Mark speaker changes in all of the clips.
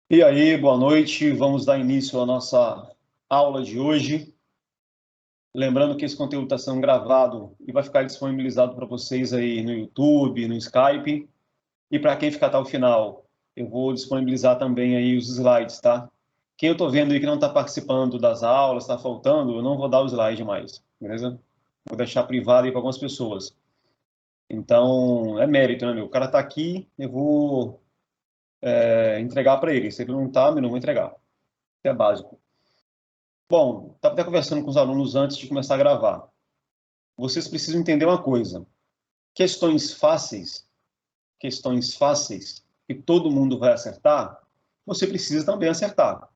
Speaker 1: E aí, boa noite. Vamos dar início à nossa aula de hoje. Lembrando que esse conteúdo está sendo gravado e vai ficar disponibilizado para vocês aí no YouTube, no Skype. E para quem ficar até o final, eu vou disponibilizar também aí os slides, tá? Quem eu estou vendo aí que não está participando das aulas, está faltando, eu não vou dar o slide mais, beleza? Vou deixar privado aí para algumas pessoas. Então, é mérito, né, meu? O cara está aqui, eu vou entregar para ele. Se ele não está, eu não vou entregar. É básico. Bom, estava até conversando com os alunos antes de começar a gravar. Vocês precisam entender uma coisa. Questões fáceis, que todo mundo vai acertar, você precisa também acertar. Por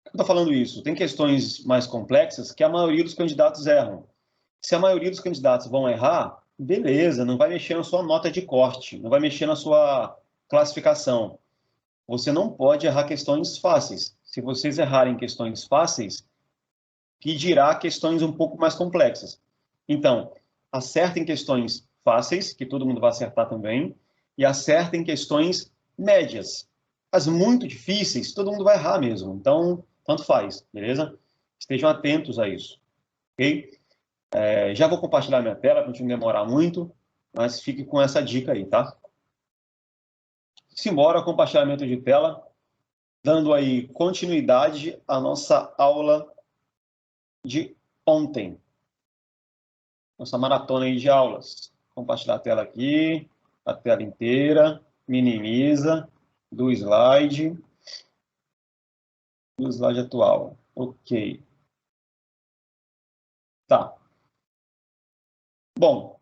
Speaker 1: que eu estou falando isso? Tem questões mais complexas que a maioria dos candidatos erram. Se a maioria dos candidatos vão errar, beleza, não vai mexer na sua nota de corte, não vai mexer na sua classificação. Você não pode errar questões fáceis. Se vocês errarem questões fáceis, que dirá questões um pouco mais complexas. Então, acertem questões fáceis, que todo mundo vai acertar também, e acertem questões médias. As muito difíceis, todo mundo vai errar mesmo. Então, tanto faz, beleza? Estejam atentos a isso, ok? Já vou compartilhar minha tela para não demorar muito, mas fique com essa dica aí, tá? Simbora, compartilhamento de tela, dando aí continuidade à nossa aula de ontem. Nossa maratona aí de aulas. Compartilhar a tela aqui, a tela inteira, minimiza, do slide atual. Ok. Tá. Bom,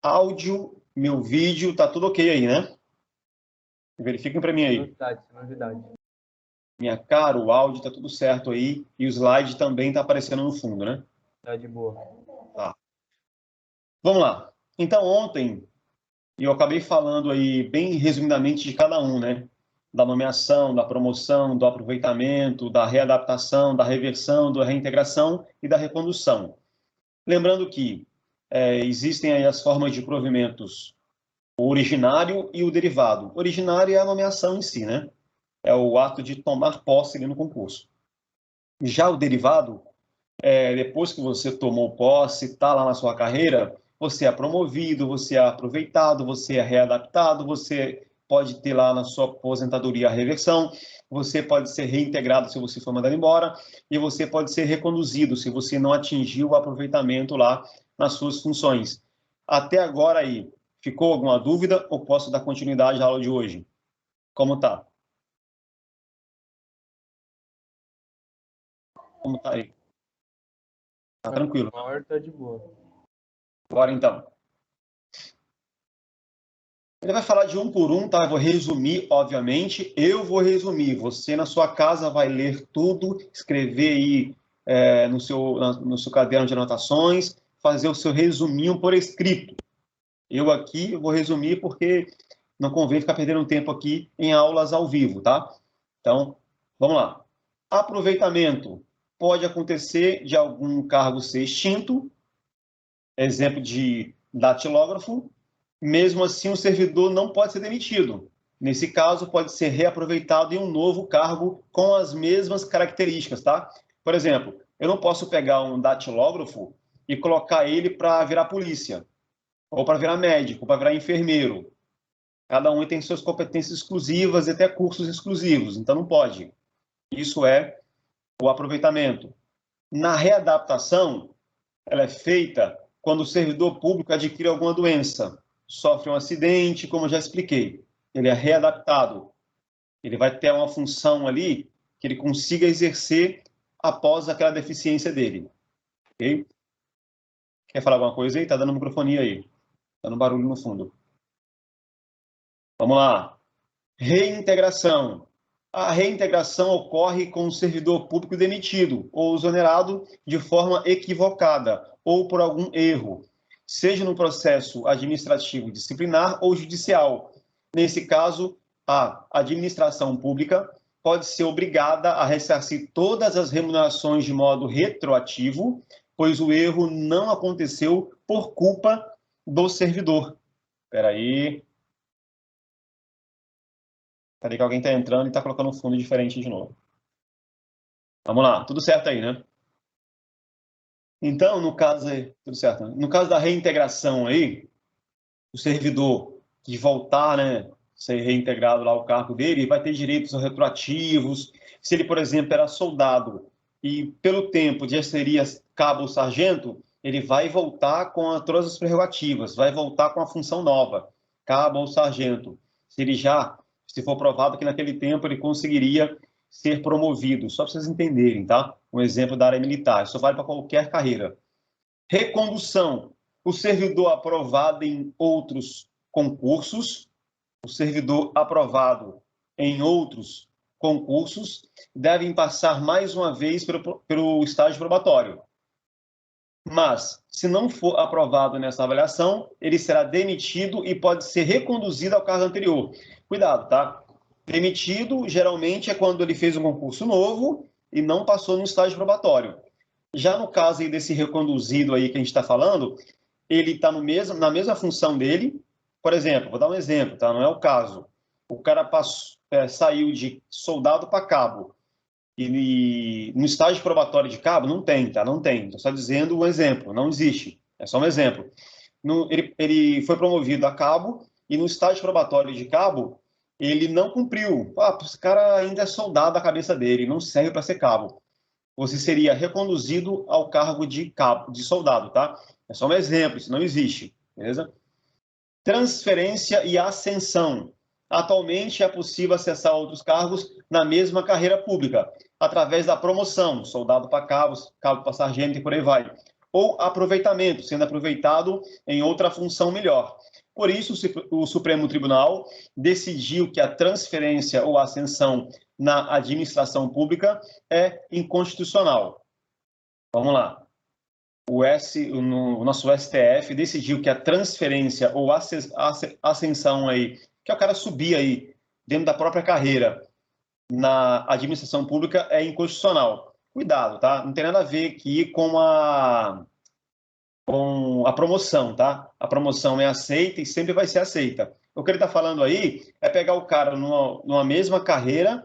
Speaker 1: áudio, meu vídeo, tá tudo ok aí, né? Verifiquem para mim aí.
Speaker 2: Novidade, novidade.
Speaker 1: Minha cara, o áudio tá tudo certo aí e o slide também tá aparecendo no fundo, né?
Speaker 2: Tá de boa.
Speaker 1: Tá. Vamos lá. Então, ontem, eu acabei falando aí bem resumidamente de cada um, né? Da nomeação, da promoção, do aproveitamento, da readaptação, da reversão, da reintegração e da recondução. Lembrando que existem aí as formas de provimentos, o originário e o derivado. O originário é a nomeação em si, né? É o ato de tomar posse ali no concurso. Já o derivado, depois que você tomou posse, está lá na sua carreira, você é promovido, você é aproveitado, você é readaptado, você pode ter lá na sua aposentadoria a reversão, você pode ser reintegrado se você for mandado embora, e você pode ser reconduzido se você não atingiu o aproveitamento lá nas suas funções. Até agora aí, ficou alguma dúvida ou posso dar continuidade à aula de hoje? Como tá? Como tá aí? Tá tranquilo.
Speaker 2: Uma hora tá de boa.
Speaker 1: Bora então. Ele vai falar de um por um, tá? Eu vou resumir, obviamente. Eu vou resumir. Você, na sua casa, vai ler tudo, escrever aí no seu caderno de anotações, fazer o seu resuminho por escrito. Eu aqui vou resumir porque não convém ficar perdendo tempo aqui em aulas ao vivo, tá? Então, vamos lá. Aproveitamento pode acontecer de algum cargo ser extinto, exemplo de datilógrafo. Mesmo assim, o servidor não pode ser demitido. Nesse caso, pode ser reaproveitado em um novo cargo com as mesmas características, tá? Por exemplo, eu não posso pegar um datilógrafo e colocar ele para virar polícia, ou para virar médico, ou para virar enfermeiro. Cada um tem suas competências exclusivas e até cursos exclusivos, então não pode. Isso é o aproveitamento. Na readaptação, ela é feita quando o servidor público adquire alguma doença, sofre um acidente, como eu já expliquei. Ele é readaptado. Ele vai ter uma função ali que ele consiga exercer após aquela deficiência dele. Ok? Quer falar alguma coisa aí? Tá dando microfonia aí. Tá dando barulho no fundo. Vamos lá. Reintegração. A reintegração ocorre com o servidor público demitido ou exonerado de forma equivocada ou por algum erro, seja no processo administrativo disciplinar ou judicial. Nesse caso, a administração pública pode ser obrigada a ressarcir todas as remunerações de modo retroativo, pois o erro não aconteceu por culpa do servidor. Espera aí. Peraí que alguém está entrando e está colocando um fundo diferente de novo. Vamos lá, tudo certo aí, né? Então, no caso aí, tudo certo, né? No caso da reintegração aí, o servidor de voltar, né, ser reintegrado lá ao cargo dele, vai ter direitos retroativos. Se ele, por exemplo, era soldado e pelo tempo já seria cabo ou sargento, ele vai voltar com todas as prerrogativas, vai voltar com a função nova, cabo ou sargento. Se for provado que naquele tempo ele conseguiria ser promovido, só para vocês entenderem, tá? Um exemplo da área militar, isso vale para qualquer carreira. Recondução, o servidor aprovado em outros concursos, o servidor aprovado em outros concursos devem passar mais uma vez pelo estágio probatório. Mas, se não for aprovado nessa avaliação, ele será demitido e pode ser reconduzido ao cargo anterior. Cuidado, tá? Demitido, geralmente, é quando ele fez um concurso novo e não passou no estágio probatório. Já no caso aí desse reconduzido aí que a gente está falando, ele está na mesma função dele. Por exemplo, vou dar um exemplo, tá? Não é o caso. O cara saiu de soldado para cabo. E no estágio probatório de cabo, não tem, tá? Não tem. Estou só dizendo um exemplo, não existe. É só um exemplo. Ele foi promovido a cabo e no estágio probatório de cabo, ele não cumpriu. Esse cara ainda é soldado da cabeça dele, não serve para ser cabo. Você seria reconduzido ao cargo de cabo, de soldado, tá? É só um exemplo, isso não existe, beleza? Transferência e ascensão. Atualmente é possível acessar outros cargos na mesma carreira pública, através da promoção, soldado para cabo, cabo para sargento e por aí vai. Ou aproveitamento, sendo aproveitado em outra função melhor. Por isso, o Supremo Tribunal decidiu que a transferência ou ascensão na administração pública é inconstitucional. Vamos lá. O nosso STF decidiu que a transferência ou ascensão aí, que é o cara subir aí dentro da própria carreira na administração pública é inconstitucional. Cuidado, tá? Não tem nada a ver aqui com a promoção, tá? A promoção é aceita e sempre vai ser aceita. O que ele está falando aí é pegar o cara numa mesma carreira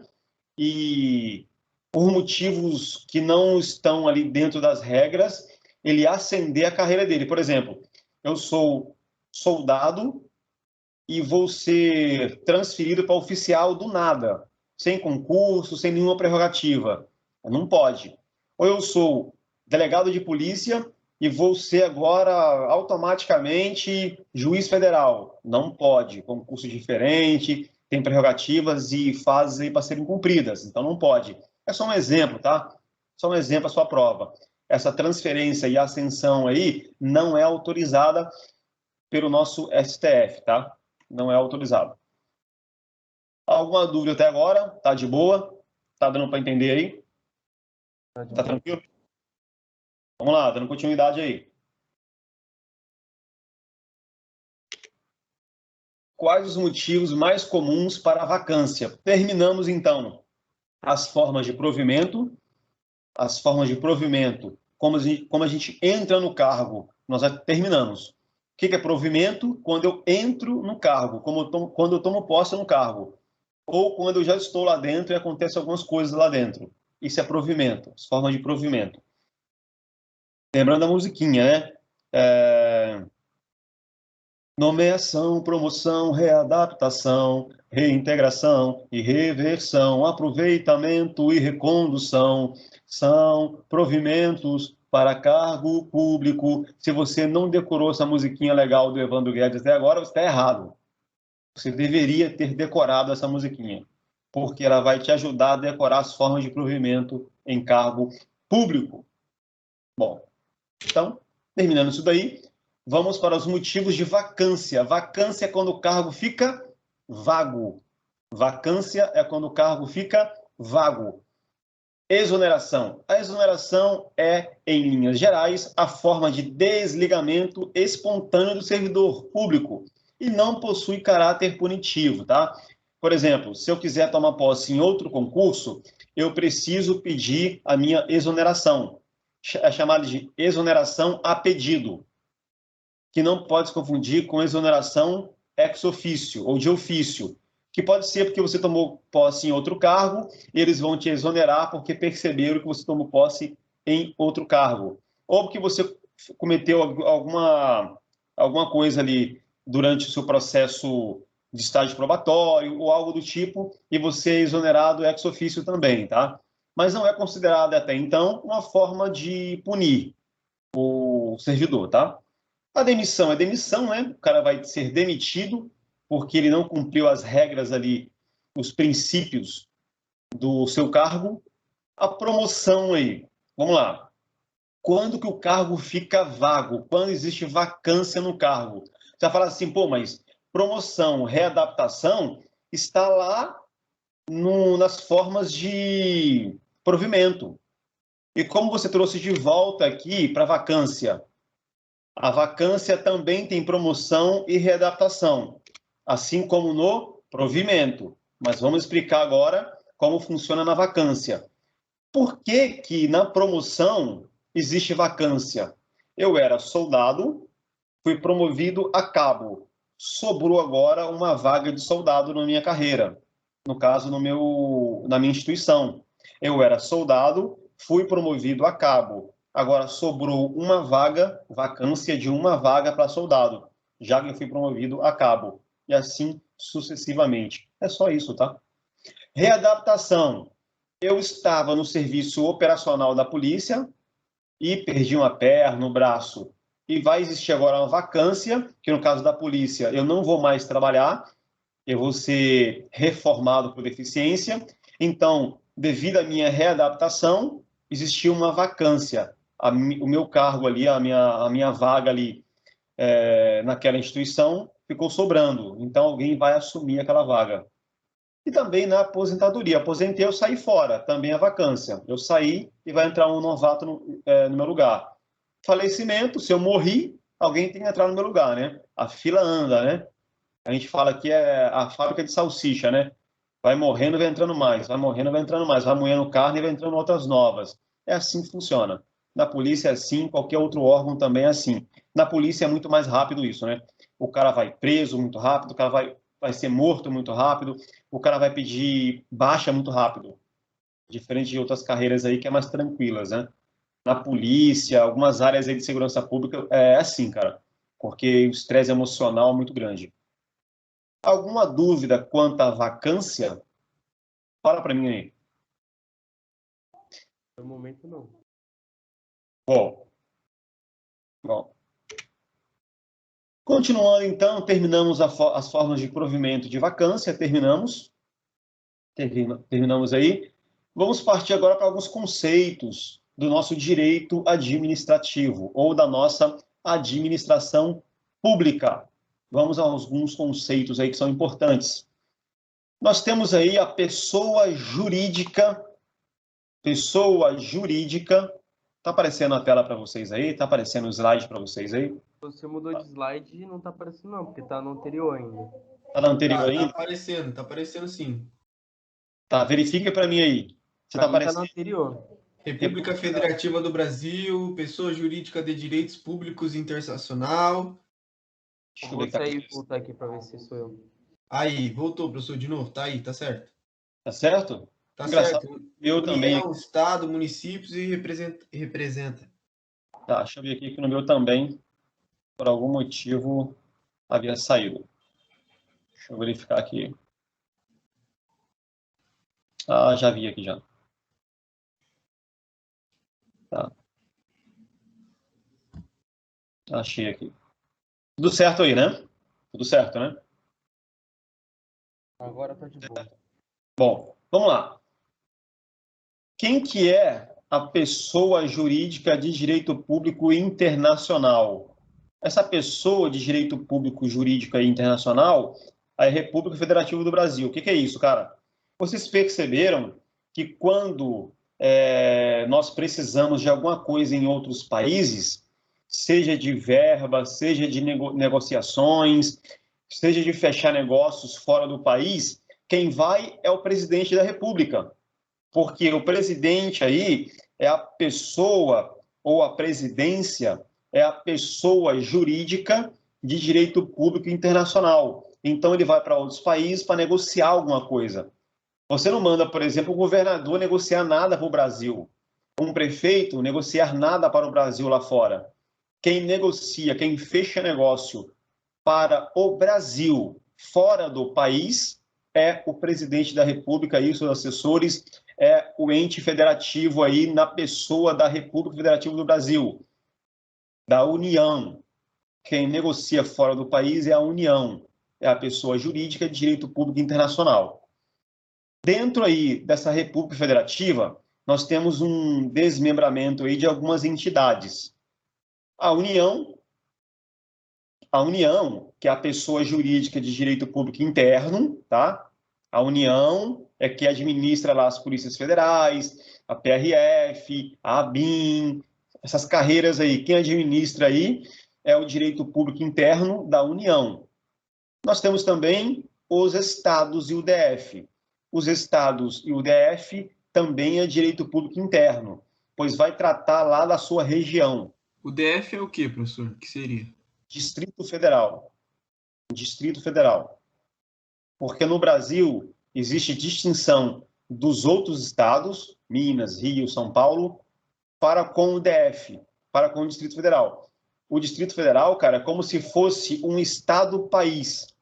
Speaker 1: e, por motivos que não estão ali dentro das regras, ele ascender a carreira dele. Por exemplo, eu sou soldado e vou ser transferido para oficial do nada, sem concurso, sem nenhuma prerrogativa. Não pode. Ou eu sou delegado de polícia e vou ser agora automaticamente juiz federal. Não pode. Concurso diferente, tem prerrogativas e fases aí para serem cumpridas. Então não pode. É só um exemplo, tá? Só um exemplo a sua prova. Essa transferência e ascensão aí não é autorizada pelo nosso STF, tá? Não é autorizado. Alguma dúvida até agora? Tá de boa? Tá dando para entender aí? Tá tranquilo? Vamos lá, dando continuidade aí. Quais os motivos mais comuns para a vacância? Terminamos, então, as formas de provimento. As formas de provimento, como a gente entra no cargo, nós já terminamos. O que é provimento? Quando eu entro no cargo, quando eu tomo posse no cargo. Ou quando eu já estou lá dentro e acontecem algumas coisas lá dentro. Isso é provimento, as formas de provimento. Lembrando a musiquinha, né? Nomeação, promoção, readaptação, reintegração e reversão, aproveitamento e recondução são provimentos para cargo público. Se você não decorou essa musiquinha legal do Evandro Guedes até agora, você está errado. Você deveria ter decorado essa musiquinha, porque ela vai te ajudar a decorar as formas de provimento em cargo público. Bom, então, terminando isso daí, vamos para os motivos de vacância. Vacância é quando o cargo fica vago. Vacância é quando o cargo fica vago. Exoneração. A exoneração é, em linhas gerais, a forma de desligamento espontâneo do servidor público e não possui caráter punitivo, tá? Por exemplo, se eu quiser tomar posse em outro concurso, eu preciso pedir a minha exoneração. É chamada de exoneração a pedido, que não pode se confundir com exoneração ex officio ou de ofício, que pode ser porque você tomou posse em outro cargo, e eles vão te exonerar porque perceberam que você tomou posse em outro cargo. Ou porque você cometeu alguma coisa ali durante o seu processo de estágio probatório ou algo do tipo, e você é exonerado ex officio também, tá? Mas não é considerado até então uma forma de punir o servidor, tá? A demissão é demissão, né? O cara vai ser demitido porque ele não cumpriu as regras ali, os princípios do seu cargo. A promoção aí, vamos lá. Quando que o cargo fica vago? Quando existe vacância no cargo? Você vai falar assim, pô, mas promoção, readaptação está lá nas formas de provimento. E como você trouxe de volta aqui para a vacância, a vacância também tem promoção e readaptação, assim como no provimento. Mas vamos explicar agora como funciona na vacância. Por que que na promoção existe vacância? Eu era soldado, fui promovido a cabo. Sobrou agora uma vaga de soldado na minha carreira, no caso na minha instituição. Eu era soldado, fui promovido a cabo. Agora sobrou uma vaga, vacância de uma vaga para soldado, já que eu fui promovido a cabo. E assim sucessivamente. É só isso, tá? Readaptação. Eu estava no serviço operacional da polícia e perdi uma perna, um braço. E vai existir agora uma vacância, que no caso da polícia eu não vou mais trabalhar, eu vou ser reformado por deficiência. Então, devido à minha readaptação, existiu uma vacância. O meu cargo ali, a minha vaga ali naquela instituição ficou sobrando. Então, alguém vai assumir aquela vaga. E também na aposentadoria. Aposentei, eu saí fora, também a vacância. Eu saí e vai entrar um novato no meu lugar. Falecimento, se eu morri, alguém tem que entrar no meu lugar, né? A fila anda, né? A gente fala que é a fábrica de salsicha, né? Vai morrendo, vai entrando mais, vai morrendo, vai entrando mais, vai moendo carne e vai entrando outras novas. É assim que funciona. Na polícia é assim, qualquer outro órgão também é assim. Na polícia é muito mais rápido isso, né? O cara vai preso muito rápido, o cara vai ser morto muito rápido, o cara vai pedir baixa muito rápido. Diferente de outras carreiras aí que é mais tranquilas, né? Na polícia, algumas áreas aí de segurança pública é assim, cara. Porque o estresse emocional é muito grande. Alguma dúvida quanto à vacância? Fala para mim aí.
Speaker 2: No momento, não.
Speaker 1: Bom. Continuando, então, terminamos as formas de provimento de vacância, terminamos aí. Vamos partir agora para alguns conceitos do nosso direito administrativo, ou da nossa administração pública. Vamos a alguns conceitos aí que são importantes. Nós temos aí a pessoa jurídica. Está aparecendo a tela para vocês aí? Está aparecendo o slide para vocês aí?
Speaker 2: Você mudou de slide e não tá aparecendo não, porque tá no anterior ainda.
Speaker 1: Está na anterior ainda?
Speaker 3: Tá aparecendo sim.
Speaker 1: Tá, verifica para mim aí. Você
Speaker 2: Pra
Speaker 1: está
Speaker 2: mim tá no
Speaker 1: aparecendo?
Speaker 2: anterior.
Speaker 3: República Federativa do Brasil, pessoa jurídica de direitos públicos internacional.
Speaker 1: Deixa eu
Speaker 2: Eu
Speaker 1: ver
Speaker 2: vou
Speaker 1: que tá
Speaker 2: sair e
Speaker 1: aqui.
Speaker 2: voltar aqui pra ver se sou eu.
Speaker 3: Aí, voltou, professor, de novo. Tá aí, tá certo.
Speaker 1: Tá certo?
Speaker 3: Tá
Speaker 1: Engraçado.
Speaker 3: certo.
Speaker 1: Eu também.
Speaker 3: União, Estado, municípios e representa.
Speaker 1: Tá, deixa eu ver aqui que no meu também, por algum motivo, havia saído. Deixa eu verificar aqui. Ah, já vi aqui já. Tá. Achei aqui. Tudo certo aí, né? Tudo certo, né?
Speaker 2: Agora tá de boa.
Speaker 1: Bom, vamos lá. Quem que é a pessoa jurídica de direito público internacional? Essa pessoa de direito público jurídico internacional é a República Federativa do Brasil. O que é isso, cara? Vocês perceberam que quando nós precisamos de alguma coisa em outros países, seja de verba, seja de negociações, seja de fechar negócios fora do país, quem vai é o presidente da República. Porque o presidente aí é a pessoa, ou a presidência, é a pessoa jurídica de direito público internacional. então ele vai para outros países para negociar alguma coisa. Você não manda, por exemplo, o governador negociar nada para o Brasil, um prefeito negociar nada para o Brasil lá fora. Quem negocia, quem fecha negócio para o Brasil fora do país é o presidente da República e seus assessores, é o ente federativo aí na pessoa da República Federativa do Brasil, da União. Quem negocia fora do país é a União, é a pessoa jurídica de direito público internacional. Dentro aí dessa República Federativa, nós temos um desmembramento aí de algumas entidades. A União, que é a pessoa jurídica de direito público interno, tá? A União é que administra lá as polícias federais, a PRF, a ABIN, essas carreiras aí. Quem administra aí é o direito público interno da União. Nós temos também os estados e o DF. Os estados e o DF também é direito público interno, pois vai tratar lá da sua região.
Speaker 3: O DF é o quê, professor? O que seria?
Speaker 1: Distrito Federal. Distrito Federal. Porque no Brasil existe distinção dos outros estados, Minas, Rio, São Paulo, para com o DF, para com o Distrito Federal. O Distrito Federal, cara, é como se fosse um estado-país,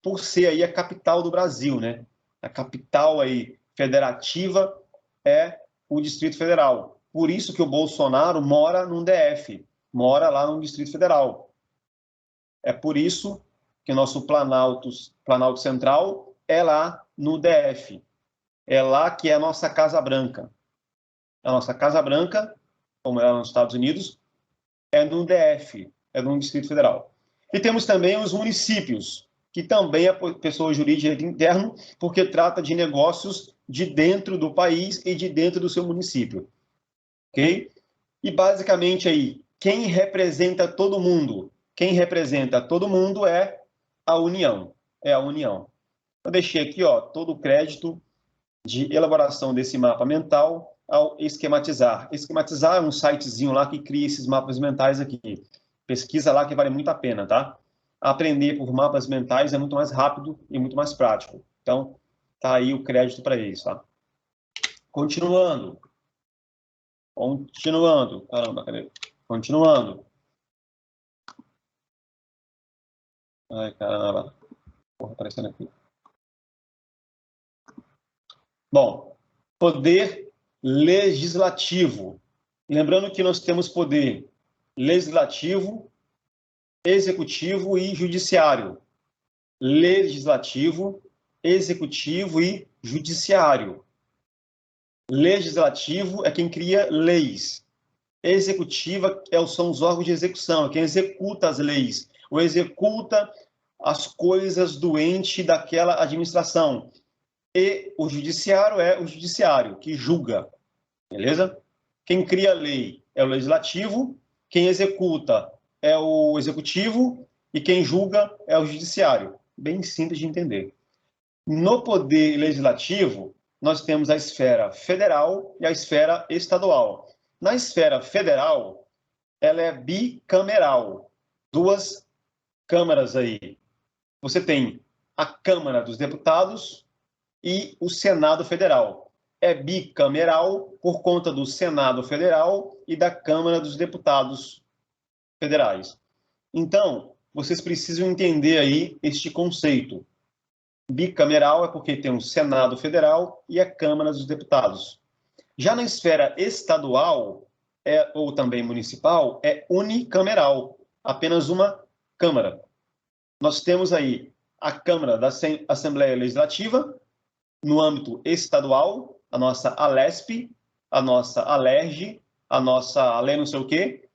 Speaker 1: por ser aí a capital do Brasil, né? A capital aí federativa é o Distrito Federal. Por isso que o Bolsonaro mora no DF, mora lá no Distrito Federal. É por isso que o nosso Planalto Central é lá no DF. É lá que é a nossa Casa Branca. A nossa Casa Branca, como é lá nos Estados Unidos, é no DF, é no Distrito Federal. E temos também os municípios, que também é pessoa jurídica interna, porque trata de negócios de dentro do país e de dentro do seu município. Ok? E basicamente aí, quem representa todo mundo? Quem representa todo mundo é a União. É a União. Eu deixei aqui, ó, todo o crédito de elaboração desse mapa mental ao Esquematizar. Esquematizar é um sitezinho lá que cria esses mapas mentais aqui. Pesquisa lá que vale muito a pena, tá? Aprender por mapas mentais é muito mais rápido e muito mais prático. Então, tá aí o crédito para isso, tá? Continuando. Caramba, cadê? Continuando. Ai, caramba. Porra, aparecendo aqui. Bom, poder legislativo. Lembrando que nós temos poder legislativo, executivo e judiciário. Legislativo, executivo e judiciário. Legislativo é quem cria leis. Executiva são os órgãos de execução, é quem executa as leis, ou executa as coisas do ente daquela administração. E o judiciário é o judiciário, que julga. Beleza? Quem cria a lei é o legislativo, quem executa é o executivo e quem julga é o judiciário. Bem simples de entender. No poder legislativo, nós temos a esfera federal e a esfera estadual. Na esfera federal, ela é bicameral. Duas câmaras aí. Você tem a Câmara dos Deputados e o Senado Federal. É bicameral por conta do Senado Federal e da Câmara dos Deputados Federais. Então, vocês precisam entender aí este conceito. Bicameral é porque tem o Senado Federal e a Câmara dos Deputados. Já na esfera estadual, ou também municipal, é unicameral, apenas uma Câmara. Nós temos aí a Câmara da Assembleia Legislativa, no âmbito estadual, a nossa ALESP, a nossa ALERJ, a nossa ALE não sei o quê,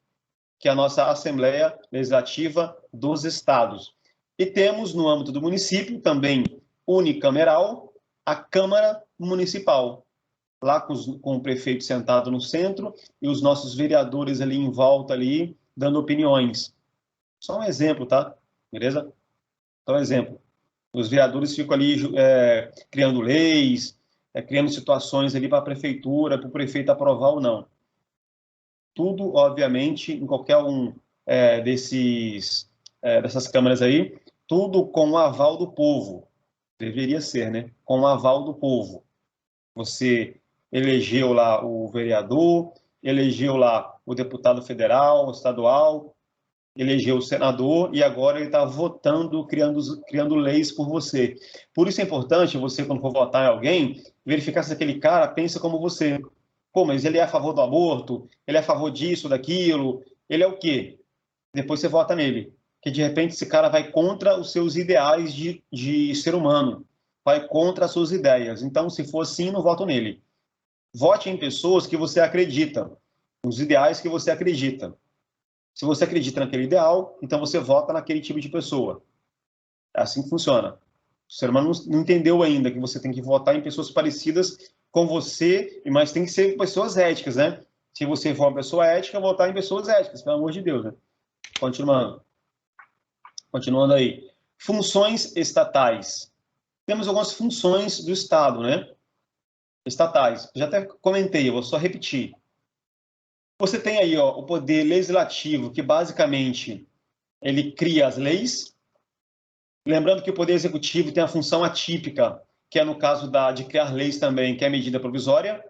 Speaker 1: que é a nossa Assembleia Legislativa dos Estados. E temos, no âmbito do município, também unicameral, a Câmara Municipal, lá com o prefeito sentado no centro e os nossos vereadores ali em volta, ali, dando opiniões. Só um exemplo, tá? Beleza? Só um exemplo. Os vereadores ficam ali criando leis, criando situações ali para a prefeitura, para o prefeito aprovar ou não. Tudo, obviamente, em qualquer um dessas câmaras aí, tudo com o aval do povo. Deveria ser, né? Com o aval do povo. Você elegeu lá o vereador, elegeu lá o deputado federal, estadual, elegeu o senador e agora ele está votando, criando leis por você. Por isso é importante você, quando for votar em alguém, verificar se aquele cara pensa como você. Pô, mas ele é a favor do aborto, ele é a favor disso, daquilo, ele é o quê? Depois você vota nele. Que de repente esse cara vai contra os seus ideais de ser humano, vai contra as suas ideias. Então, se for assim, não voto nele. Vote em pessoas que você acredita, nos ideais que você acredita. Se você acredita naquele ideal, então você vota naquele tipo de pessoa. É assim que funciona. O ser humano não entendeu ainda que você tem que votar em pessoas parecidas com você, mas tem que ser pessoas éticas, né? Se você for uma pessoa ética, votar em pessoas éticas, pelo amor de Deus, né? Continuando aí. Funções estatais. Temos algumas funções do Estado, né? Estatais. Já até comentei, eu vou só repetir. Você tem aí, ó, o poder legislativo, que basicamente ele cria as leis. Lembrando que o poder executivo tem a função atípica, que é no caso de criar leis também, que é a medida provisória.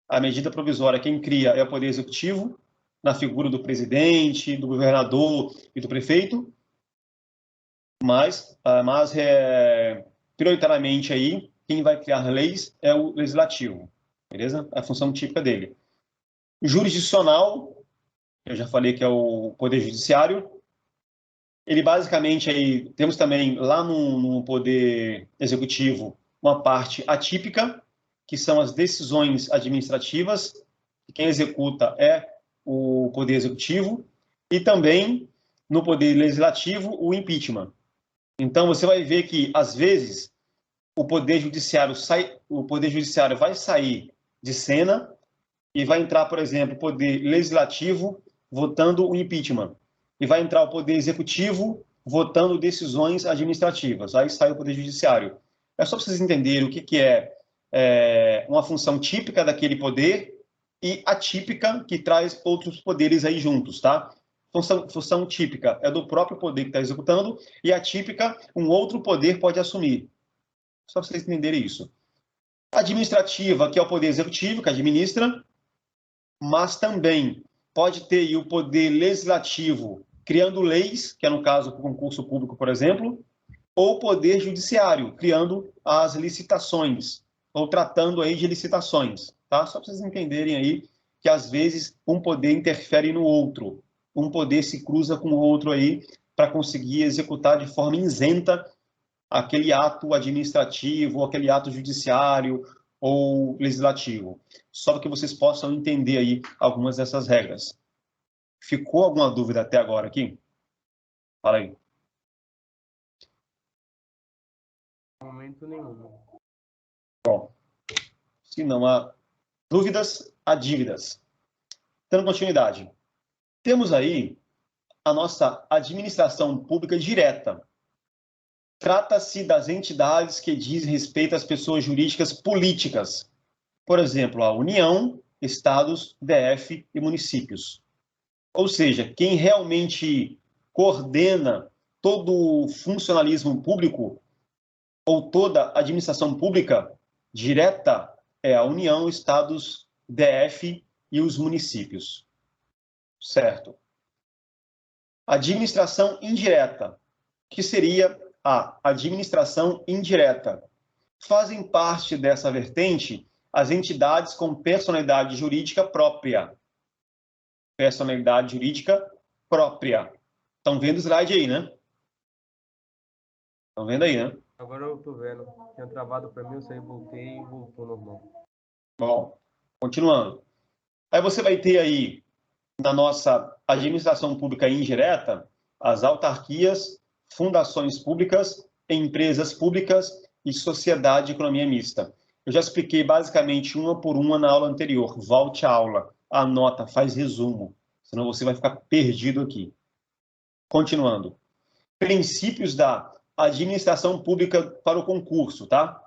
Speaker 1: A medida provisória, quem cria é o poder executivo, na figura do presidente, do governador e do prefeito. Mas prioritariamente aí, quem vai criar leis é o legislativo, beleza? É a função típica dele. Jurisdicional, eu já falei que é o poder judiciário. Ele basicamente aí, temos também lá no poder executivo uma parte atípica, que são as decisões administrativas, quem executa é o poder executivo, e também no poder legislativo o impeachment. Então você vai ver que às vezes o poder judiciário vai sair de cena e vai entrar, por exemplo, o poder legislativo votando o impeachment. E vai entrar o poder executivo votando decisões administrativas. Aí sai o poder judiciário. É só para vocês entenderem o que é uma função típica daquele poder e atípica que traz outros poderes aí juntos, tá? Função típica é do próprio poder que está executando e atípica um outro poder pode assumir. Só para vocês entenderem isso. Administrativa, que é o poder executivo, que administra, mas também pode ter aí o poder legislativo criando leis, que é no caso do concurso público, por exemplo, ou o poder judiciário criando as licitações, ou tratando aí de licitações, tá? Só para vocês entenderem aí que às vezes um poder interfere no outro, um poder se cruza com o outro aí para conseguir executar de forma isenta aquele ato administrativo, aquele ato judiciário ou legislativo. Só para que vocês possam entender aí algumas dessas regras. Ficou alguma dúvida até agora aqui? Fala aí.
Speaker 2: Momento nenhum.
Speaker 1: Bom, se não há dúvidas, há dívidas. Dando continuidade. Temos aí a nossa administração pública direta. Trata-se das entidades que dizem respeito às pessoas jurídicas políticas. Por exemplo, a União, estados, DF e municípios. Ou seja, quem realmente coordena todo o funcionalismo público ou toda a administração pública direta é a União, estados, DF e os municípios. Certo. Administração indireta, que seria a administração indireta. Fazem parte dessa vertente as entidades com personalidade jurídica própria. Personalidade jurídica própria. Estão vendo o slide aí, né? Estão vendo aí, né?
Speaker 2: Agora eu tô vendo. Tinha travado para mim, eu saí, voltei e voltou normal.
Speaker 1: Bom, continuando. Aí você vai ter aí, na nossa administração pública indireta, as autarquias, fundações públicas, empresas públicas e sociedade de economia mista. Eu já expliquei basicamente uma por uma na aula anterior. Volte à aula, anota, faz resumo, senão você vai ficar perdido aqui. Continuando. Princípios da administração pública para o concurso, tá?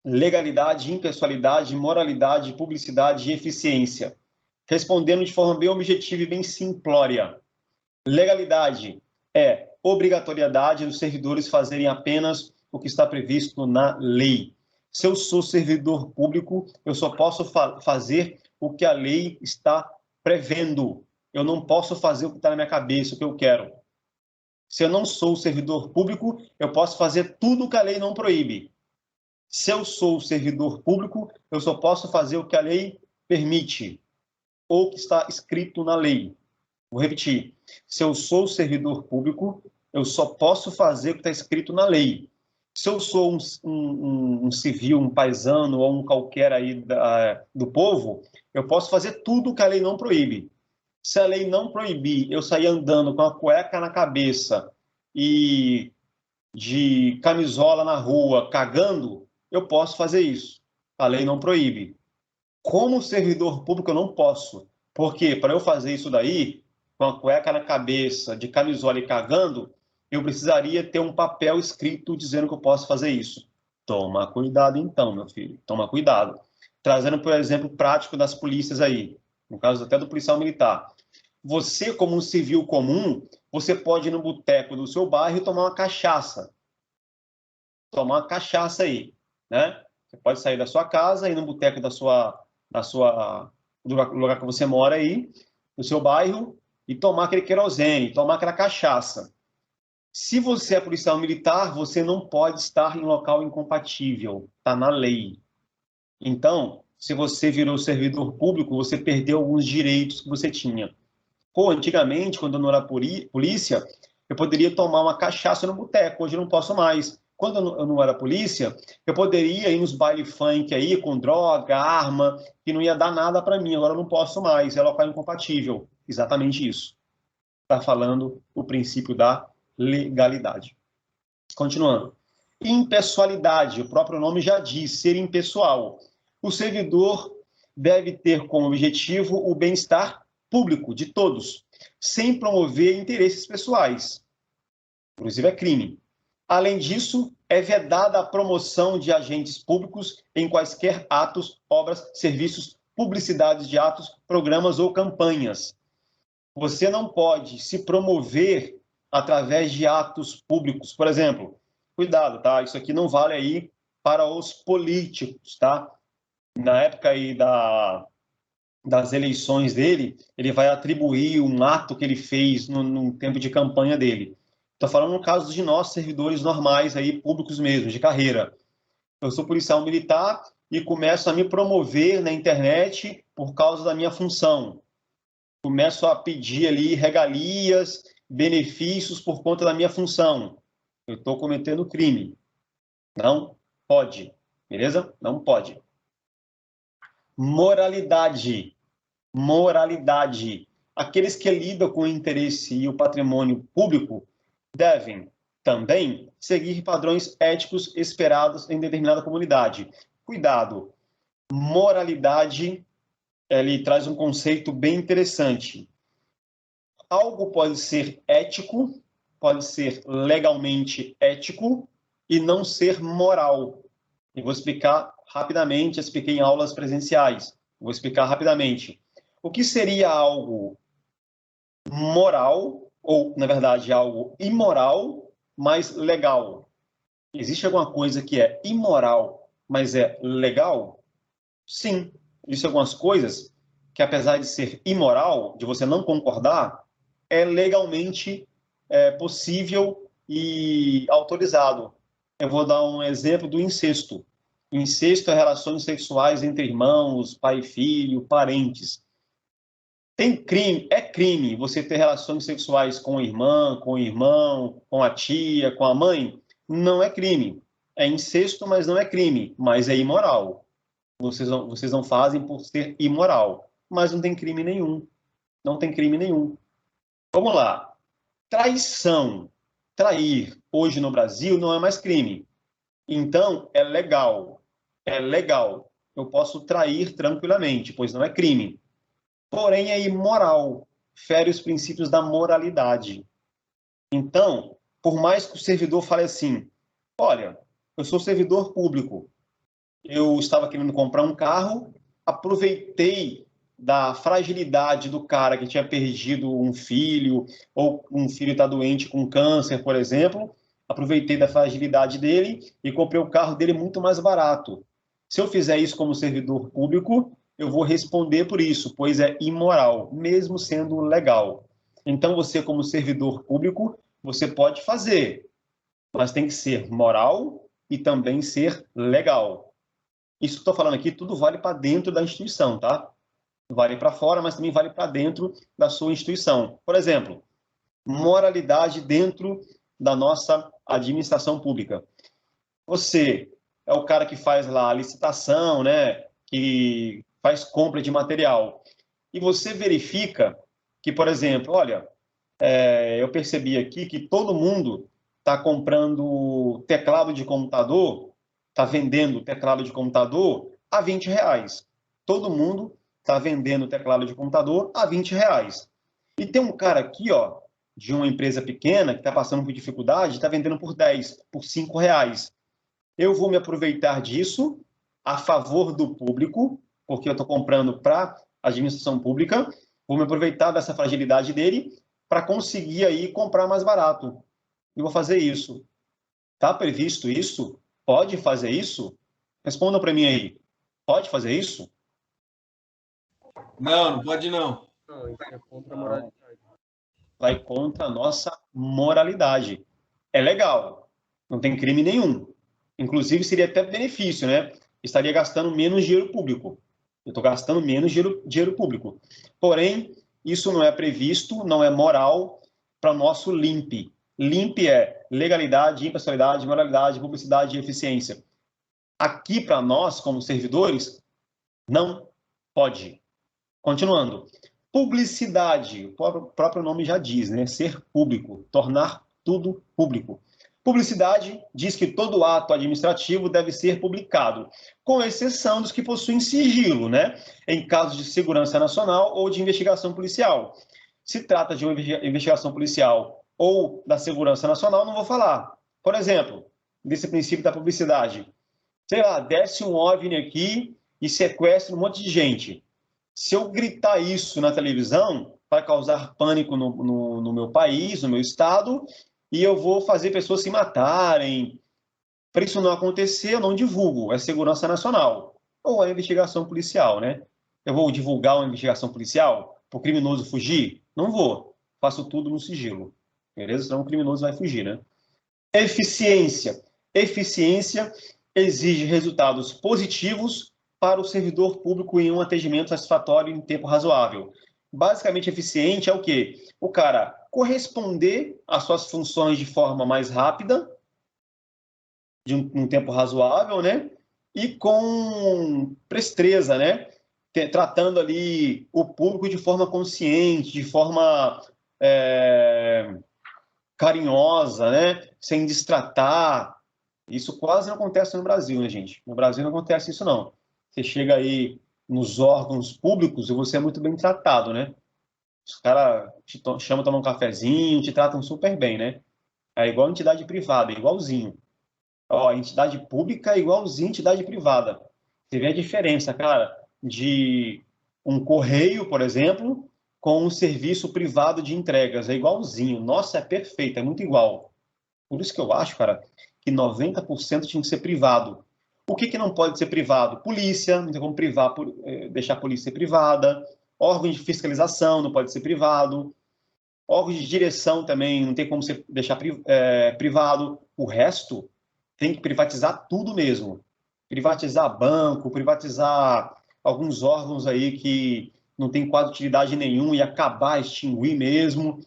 Speaker 1: Legalidade, impessoalidade, moralidade, publicidade e eficiência. Respondendo de forma bem objetiva e bem simplória. Legalidade é obrigatoriedade dos servidores fazerem apenas o que está previsto na lei. Se eu sou servidor público, eu só posso fazer o que a lei está prevendo. Eu não posso fazer o que está na minha cabeça, o que eu quero. Se eu não sou servidor público, eu posso fazer tudo o que a lei não proíbe. Se eu sou servidor público, eu só posso fazer o que a lei permite, ou que está escrito na lei. Vou repetir. Se eu sou servidor público, eu só posso fazer o que está escrito na lei. Se eu sou um civil, um paisano ou um qualquer aí do povo, eu posso fazer tudo o que a lei não proíbe. Se a lei não proibir eu sair andando com a cueca na cabeça e de camisola na rua, cagando, eu posso fazer isso. A lei não proíbe. Como servidor público, eu não posso. Porque para eu fazer isso daí, com a cueca na cabeça, de camisola e cagando, eu precisaria ter um papel escrito dizendo que eu posso fazer isso. Toma cuidado então, meu filho. Toma cuidado. Trazendo, por exemplo, prático das polícias aí, no caso até do policial militar. Você, como um civil comum, você pode ir no boteco do seu bairro e tomar uma cachaça. Tomar uma cachaça aí, né? Você pode sair da sua casa, ir no boteco do lugar que você mora aí, do seu bairro, e tomar aquele querosene, tomar aquela cachaça. Se você é policial militar, você não pode estar em local incompatível. Está na lei. Então, se você virou servidor público, você perdeu alguns direitos que você tinha. Pô, antigamente, quando eu não era polícia, eu poderia tomar uma cachaça no boteco. Hoje eu não posso mais. Quando eu não era polícia, eu poderia ir nos baile funk aí com droga, arma, que não ia dar nada para mim. Agora eu não posso mais. É local incompatível. Exatamente isso. Está falando o princípio da legalidade. Continuando. Impessoalidade. O próprio nome já diz, ser impessoal. O servidor deve ter como objetivo o bem-estar público de todos, sem promover interesses pessoais. Inclusive é crime. Além disso, é vedada a promoção de agentes públicos em quaisquer atos, obras, serviços, publicidades de atos, programas ou campanhas. Você não pode se promover através de atos públicos. Por exemplo, cuidado, tá? Isso aqui não vale aí para os políticos, tá? Na época aí das eleições dele, ele vai atribuir um ato que ele fez no tempo de campanha dele. Estou falando no caso de nós, servidores normais, aí, públicos mesmo, de carreira. Eu sou policial militar e começo a me promover na internet por causa da minha função. Começo a pedir ali regalias, benefícios por conta da minha função. Eu estou cometendo crime. Não pode. Beleza? Não pode. Moralidade. Moralidade. Aqueles que lidam com o interesse e o patrimônio público devem também seguir padrões éticos esperados em determinada comunidade. Cuidado. Moralidade, ele traz um conceito bem interessante. Algo pode ser ético, pode ser legalmente ético e não ser moral. E vou explicar rapidamente, expliquei em aulas presenciais. Vou explicar rapidamente. O que seria algo moral, ou, na verdade, algo imoral, mas legal? Existe alguma coisa que é imoral, mas é legal? Sim. Existem algumas coisas que, apesar de ser imoral, de você não concordar, é legalmente possível e autorizado. Eu vou dar um exemplo do incesto. Incesto é relações sexuais entre irmãos, pai e filho, parentes. É crime você ter relações sexuais com a irmã, com o irmão, com a tia, com a mãe? Não é crime. É incesto, mas não é crime, mas é imoral. Vocês não fazem por ser imoral, mas não tem crime nenhum. Não tem crime nenhum. Vamos lá. Traição. Trair, hoje no Brasil, não é mais crime. Então, é legal. É legal. Eu posso trair tranquilamente, pois não é crime. Porém, é imoral. Fere os princípios da moralidade. Então, por mais que o servidor fale assim, olha, eu sou servidor público, eu estava querendo comprar um carro, aproveitei da fragilidade do cara que tinha perdido um filho, ou um filho está doente com câncer, por exemplo. Aproveitei da fragilidade dele e comprei o carro dele muito mais barato. Se eu fizer isso como servidor público, eu vou responder por isso, pois é imoral, mesmo sendo legal. Então, você, como servidor público, você pode fazer, mas tem que ser moral e também ser legal. Isso que estou falando aqui, tudo vale para dentro da instituição, tá? Vale para fora, mas também vale para dentro da sua instituição. Por exemplo, moralidade dentro da nossa administração pública. Você é o cara que faz lá a licitação, né? Que faz compra de material. E você verifica que, por exemplo, olha, eu percebi aqui que todo mundo está comprando teclado de computador, está vendendo teclado de computador a R$ 20. Todo mundo está vendendo teclado de computador a R$ 20. E tem um cara aqui, ó, de uma empresa pequena, que está passando por dificuldade, está vendendo por 10, por R$ 5. Eu vou me aproveitar disso a favor do público, porque eu estou comprando para a administração pública, vou me aproveitar dessa fragilidade dele para conseguir aí comprar mais barato. E vou fazer isso. Está previsto isso? Pode fazer isso? Respondam para mim aí. Pode fazer isso?
Speaker 3: Não, não pode não.
Speaker 2: Não, isso é contra a moralidade.
Speaker 1: Vai contra a nossa moralidade. É legal. Não tem crime nenhum. Inclusive, seria até benefício, né? Estaria gastando menos dinheiro público. Eu estou gastando menos dinheiro público. Porém, isso não é previsto, não é moral para o nosso LIMP. LIMP é legalidade, impessoalidade, moralidade, publicidade e eficiência. Aqui, para nós, como servidores, não pode. Continuando. Publicidade, o próprio nome já diz, né? Ser público, tornar tudo público. Publicidade diz que todo ato administrativo deve ser publicado, com exceção dos que possuem sigilo, né? Em casos de segurança nacional ou de investigação policial. Se trata de uma investigação policial ou da segurança nacional, não vou falar. Por exemplo, desse princípio da publicidade. Sei lá, desce um OVNI aqui e sequestra um monte de gente. Se eu gritar isso na televisão, vai causar pânico no meu país, no meu estado, e eu vou fazer pessoas se matarem. Para isso não acontecer, eu não divulgo. É segurança nacional. Ou é investigação policial, né? Eu vou divulgar uma investigação policial para o criminoso fugir? Não vou. Faço tudo no sigilo. Beleza? Senão o criminoso vai fugir, né? Eficiência. Eficiência exige resultados positivos para o servidor público em um atendimento satisfatório em tempo razoável. Basicamente, eficiente é o quê? O cara corresponder às suas funções de forma mais rápida, de um tempo razoável, né? E com presteza, né? Tratando ali o público de forma consciente, de forma carinhosa, né? Sem destratar. Isso quase não acontece no Brasil, né, gente? No Brasil não acontece isso, não. Você chega aí nos órgãos públicos e você é muito bem tratado, né? Os caras te chamam, tomam um cafezinho, te tratam super bem, né? É igual a entidade privada, igualzinho. Ó, a entidade pública é igualzinho a entidade privada. Você vê a diferença, cara, de um correio, por exemplo, com um serviço privado de entregas. É igualzinho. Nossa, é perfeito, é muito igual. Por isso que eu acho, cara, que 90% tinha que ser privado. O que não pode ser privado? Polícia, não tem como deixar a polícia ser privada. Órgão de fiscalização não pode ser privado. Órgão de direção também não tem como deixar privado. O resto tem que privatizar tudo mesmo. Privatizar banco, privatizar alguns órgãos aí que não tem quase utilidade nenhuma e acabar, extinguir mesmo.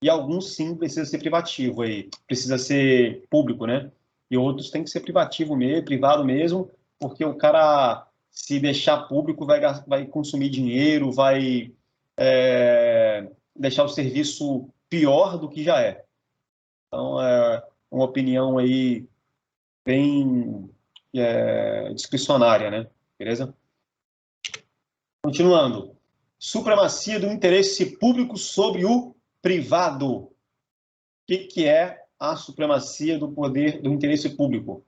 Speaker 1: E alguns sim precisa ser privativo aí, precisa ser público, né? E outros tem que ser privado mesmo, porque o cara, se deixar público, vai consumir dinheiro, vai deixar o serviço pior do que já é. Então, é uma opinião aí bem discricionária, né? Beleza? Continuando. Supremacia do interesse público sobre o privado. O que é a supremacia do poder do interesse público?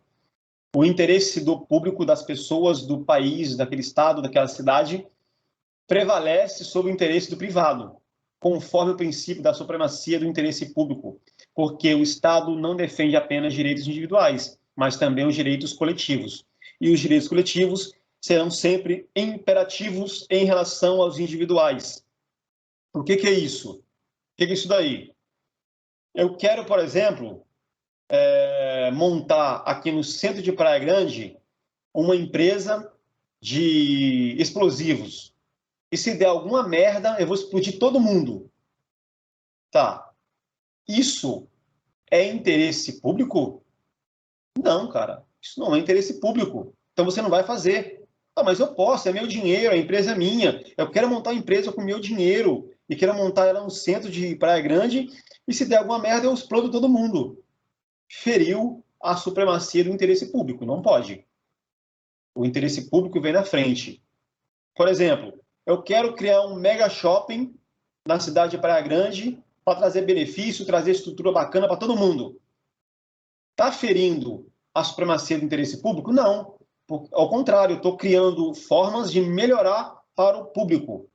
Speaker 1: O interesse do público das pessoas, do país, daquele estado, daquela cidade, prevalece sobre o interesse do privado, conforme o princípio da supremacia do interesse público, porque o Estado não defende apenas direitos individuais, mas também os direitos coletivos. E os direitos coletivos serão sempre imperativos em relação aos individuais. O que é isso? O que é isso daí? Eu quero, por exemplo, montar aqui no centro de Praia Grande uma empresa de explosivos. E se der alguma merda, eu vou explodir todo mundo. Tá. Isso é interesse público? Não, cara. Isso não é interesse público. Então você não vai fazer. Ah, mas eu posso, é meu dinheiro, a empresa é minha. Eu quero montar uma empresa com meu dinheiro e quero montar ela no centro de Praia Grande e se der alguma merda, eu explodo todo mundo. Feriu a supremacia do interesse público. Não pode. O interesse público vem na frente. Por exemplo, eu quero criar um mega shopping na cidade de Praia Grande para trazer benefício, trazer estrutura bacana para todo mundo. Está ferindo a supremacia do interesse público? Não. Ao contrário, estou criando formas de melhorar para o público.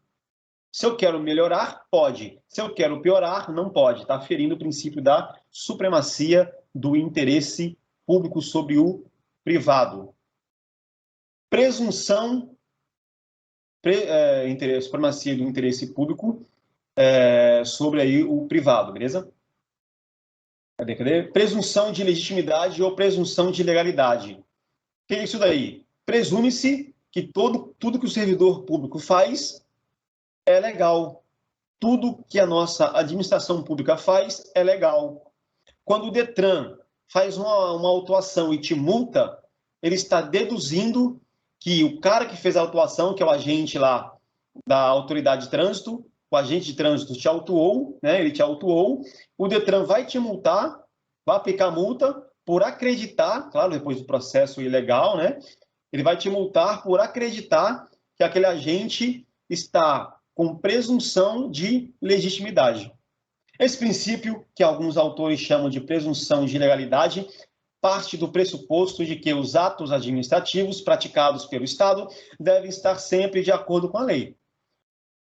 Speaker 1: Se eu quero melhorar, pode. Se eu quero piorar, não pode. Está ferindo o princípio da supremacia do interesse público sobre o privado. Presunção, supremacia do interesse público sobre aí o privado, beleza? Cadê? Presunção de legitimidade ou presunção de legalidade. O que é isso daí? Presume-se que tudo que o servidor público faz é legal. Tudo que a nossa administração pública faz é legal. Quando o Detran faz uma autuação e te multa, ele está deduzindo que o cara que fez a autuação, que é o agente lá da autoridade de trânsito, o agente de trânsito te autuou, né? Ele te autuou, o Detran vai te multar, vai aplicar multa por acreditar, claro, depois do processo ilegal, né? Ele vai te multar por acreditar que aquele agente está com presunção de legitimidade. Esse princípio, que alguns autores chamam de presunção de legalidade, parte do pressuposto de que os atos administrativos praticados pelo Estado devem estar sempre de acordo com a lei.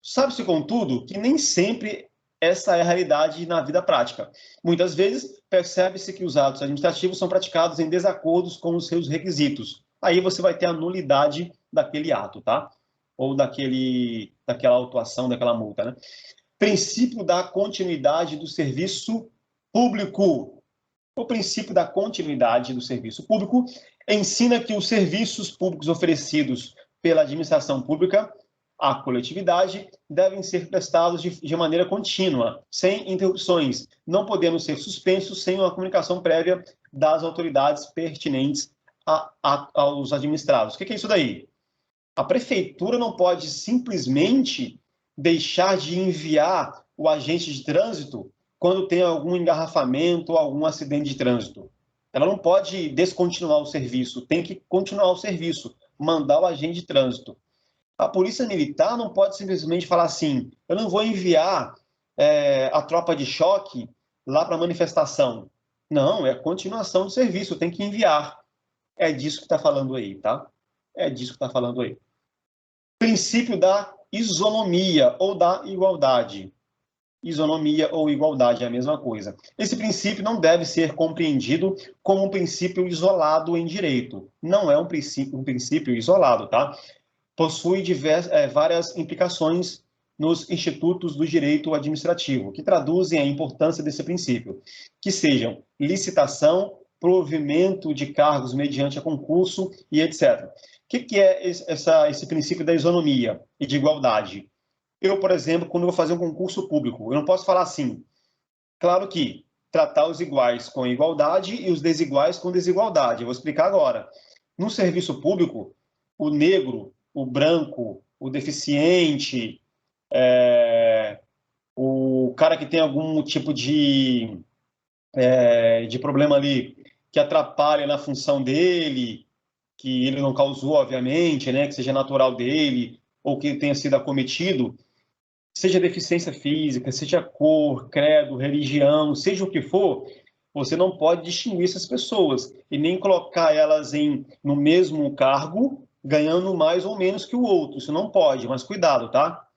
Speaker 1: Sabe-se, contudo, que nem sempre essa é a realidade na vida prática. Muitas vezes, percebe-se que os atos administrativos são praticados em desacordo com os seus requisitos. Aí você vai ter a nulidade daquele ato, tá? Ou daquela autuação, daquela multa, né? Princípio da continuidade do serviço público. O princípio da continuidade do serviço público ensina que os serviços públicos oferecidos pela administração pública à coletividade devem ser prestados de maneira contínua, sem interrupções, não podendo ser suspensos sem uma comunicação prévia das autoridades pertinentes aos administrados. O que é isso daí? A prefeitura não pode simplesmente deixar de enviar o agente de trânsito quando tem algum engarrafamento ou algum acidente de trânsito. Ela não pode descontinuar o serviço, tem que continuar o serviço, mandar o agente de trânsito. A polícia militar não pode simplesmente falar assim, eu não vou enviar a tropa de choque lá para a manifestação. Não, é a continuação do serviço, tem que enviar. É disso que está falando aí, tá? É disso que está falando aí. Princípio da isonomia ou da igualdade. Isonomia ou igualdade é a mesma coisa. Esse princípio não deve ser compreendido como um princípio isolado em direito. Não é um princípio isolado, tá? Possui várias implicações nos institutos do direito administrativo, que traduzem a importância desse princípio, que sejam licitação, provimento de cargos mediante a concurso e etc. O que é esse princípio da isonomia e de igualdade? Eu, por exemplo, quando eu vou fazer um concurso público, eu não posso falar assim, claro que tratar os iguais com igualdade e os desiguais com desigualdade. Eu vou explicar agora. No serviço público, o negro, o branco, o deficiente, o cara que tem algum tipo de problema ali que atrapalha na função dele, que ele não causou, obviamente, né, que seja natural dele, ou que tenha sido acometido, seja deficiência física, seja cor, credo, religião, seja o que for, você não pode distinguir essas pessoas e nem colocar elas no mesmo cargo, ganhando mais ou menos que o outro. Isso não pode, mas cuidado, tá?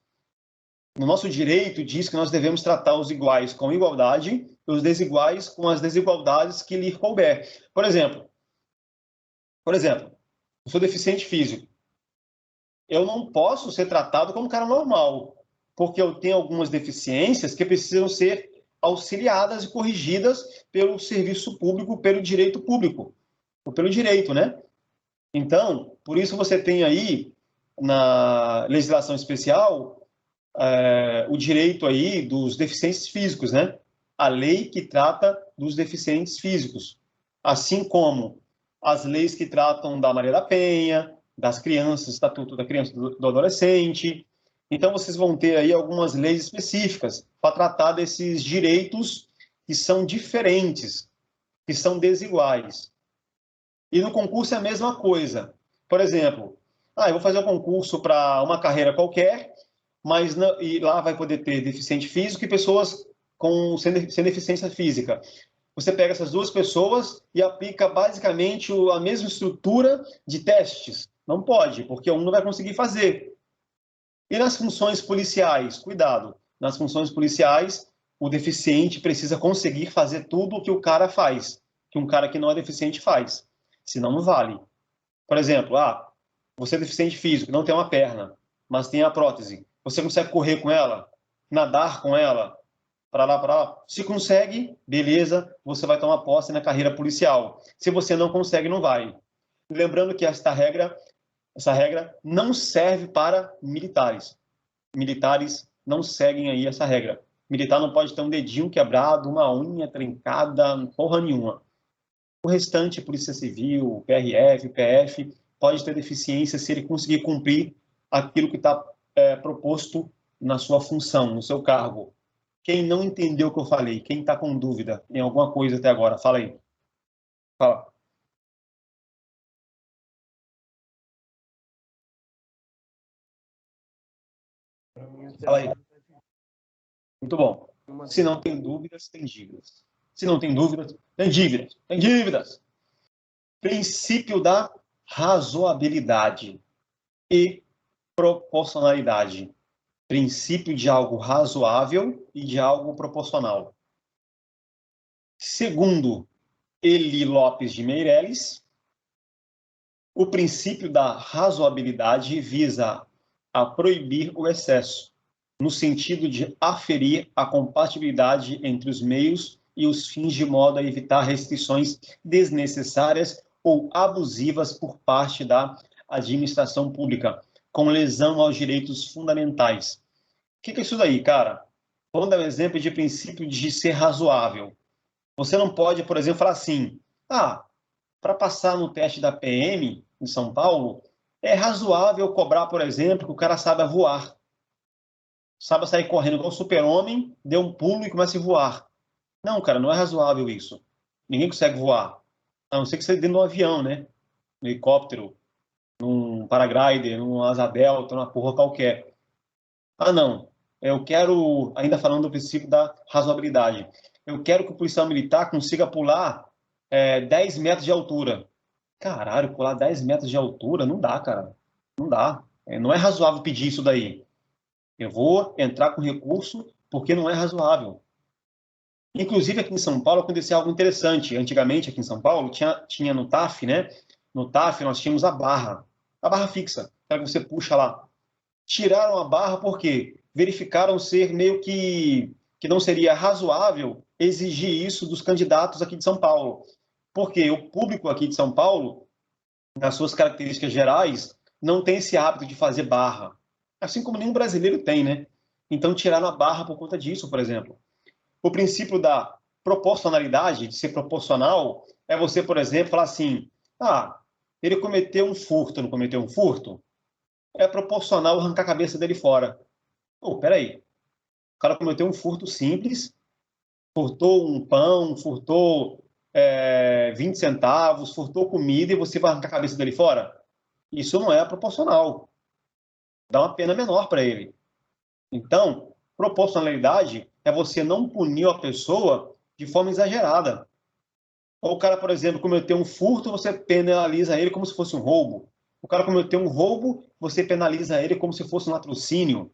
Speaker 1: No nosso direito diz que nós devemos tratar os iguais com igualdade e os desiguais com as desigualdades que lhe couber. Por exemplo, eu sou deficiente físico. Eu não posso ser tratado como um cara normal, porque eu tenho algumas deficiências que precisam ser auxiliadas e corrigidas pelo serviço público, pelo direito público, ou pelo direito, né? Então, por isso você tem aí, na legislação especial, o direito aí dos deficientes físicos, né? A lei que trata dos deficientes físicos, assim como as leis que tratam da Maria da Penha, das crianças, Estatuto da Criança e do Adolescente. Então, vocês vão ter aí algumas leis específicas para tratar desses direitos que são diferentes, que são desiguais. E no concurso é a mesma coisa. Por exemplo, eu vou fazer um concurso para uma carreira qualquer, mas não, e lá vai poder ter deficiente físico e pessoas sem deficiência física. Você pega essas duas pessoas e aplica basicamente a mesma estrutura de testes. Não pode, porque um não vai conseguir fazer. E nas funções policiais, cuidado, nas funções policiais, o deficiente precisa conseguir fazer tudo o que o cara faz, que um cara que não é deficiente faz. Senão não vale. Por exemplo, você é deficiente físico, não tem uma perna, mas tem a prótese. Você consegue correr com ela? Nadar com ela? Para lá, para lá? Se consegue, beleza, você vai tomar posse na carreira policial. Se você não consegue, não vai. Lembrando que essa regra não serve para militares. Militares não seguem aí essa regra. Militar não pode ter um dedinho quebrado, uma unha trincada, porra nenhuma. O restante, Polícia Civil, PRF, PF, pode ter deficiência se ele conseguir cumprir aquilo que está proposto na sua função, no seu cargo. Quem não entendeu o que eu falei, quem está com dúvida em alguma coisa até agora, fala aí. Fala. Fala aí. Muito bom. Se não tem dúvidas, tem dívidas. Se não tem dúvidas, tem dívidas. Tem dívidas. Princípio da razoabilidade e proporcionalidade. Princípio de algo razoável e de algo proporcional. Segundo Eli Lopes de Meireles, o princípio da razoabilidade visa a proibir o excesso, no sentido de aferir a compatibilidade entre os meios e os fins de modo a evitar restrições desnecessárias ou abusivas por parte da administração pública, com lesão aos direitos fundamentais. O que é isso daí, cara? Vamos dar um exemplo de princípio de ser razoável. Você não pode, por exemplo, falar assim, para passar no teste da PM em São Paulo, é razoável cobrar, por exemplo, que o cara saiba voar. Saiba sair correndo igual o super-homem, dê um pulo e comece a voar. Não, cara, não é razoável isso. Ninguém consegue voar. A não ser que você dentro de um avião, né? Um helicóptero, num paraglider, num asa delta, numa porra qualquer. Não. Eu quero, ainda falando do princípio da razoabilidade, eu quero que o policial militar consiga pular 10 metros de altura. Caralho, pular 10 metros de altura? Não dá, cara. Não dá. Não é razoável pedir isso daí. Eu vou entrar com recurso porque não é razoável. Inclusive, aqui em São Paulo aconteceu algo interessante. Antigamente, aqui em São Paulo, tinha no TAF, né? No TAF, nós tínhamos a barra fixa, que você puxa lá. Tiraram a barra porque verificaram ser meio que não seria razoável exigir isso dos candidatos aqui de São Paulo. Porque o público aqui de São Paulo, nas suas características gerais, não tem esse hábito de fazer barra. Assim como nenhum brasileiro tem, né? Então tiraram a barra por conta disso, por exemplo. O princípio da proporcionalidade, de ser proporcional, é você, por exemplo, falar assim, ele cometeu um furto, não cometeu um furto? É proporcional arrancar a cabeça dele fora. Peraí. O cara cometeu um furto simples, furtou um pão, furtou 20 centavos, furtou comida e você vai arrancar a cabeça dele fora? Isso não é proporcional. Dá uma pena menor para ele. Então, proporcionalidade é você não punir a pessoa de forma exagerada. Ou o cara, por exemplo, cometeu um furto, você penaliza ele como se fosse um roubo. O cara cometeu um roubo, você penaliza ele como se fosse um latrocínio.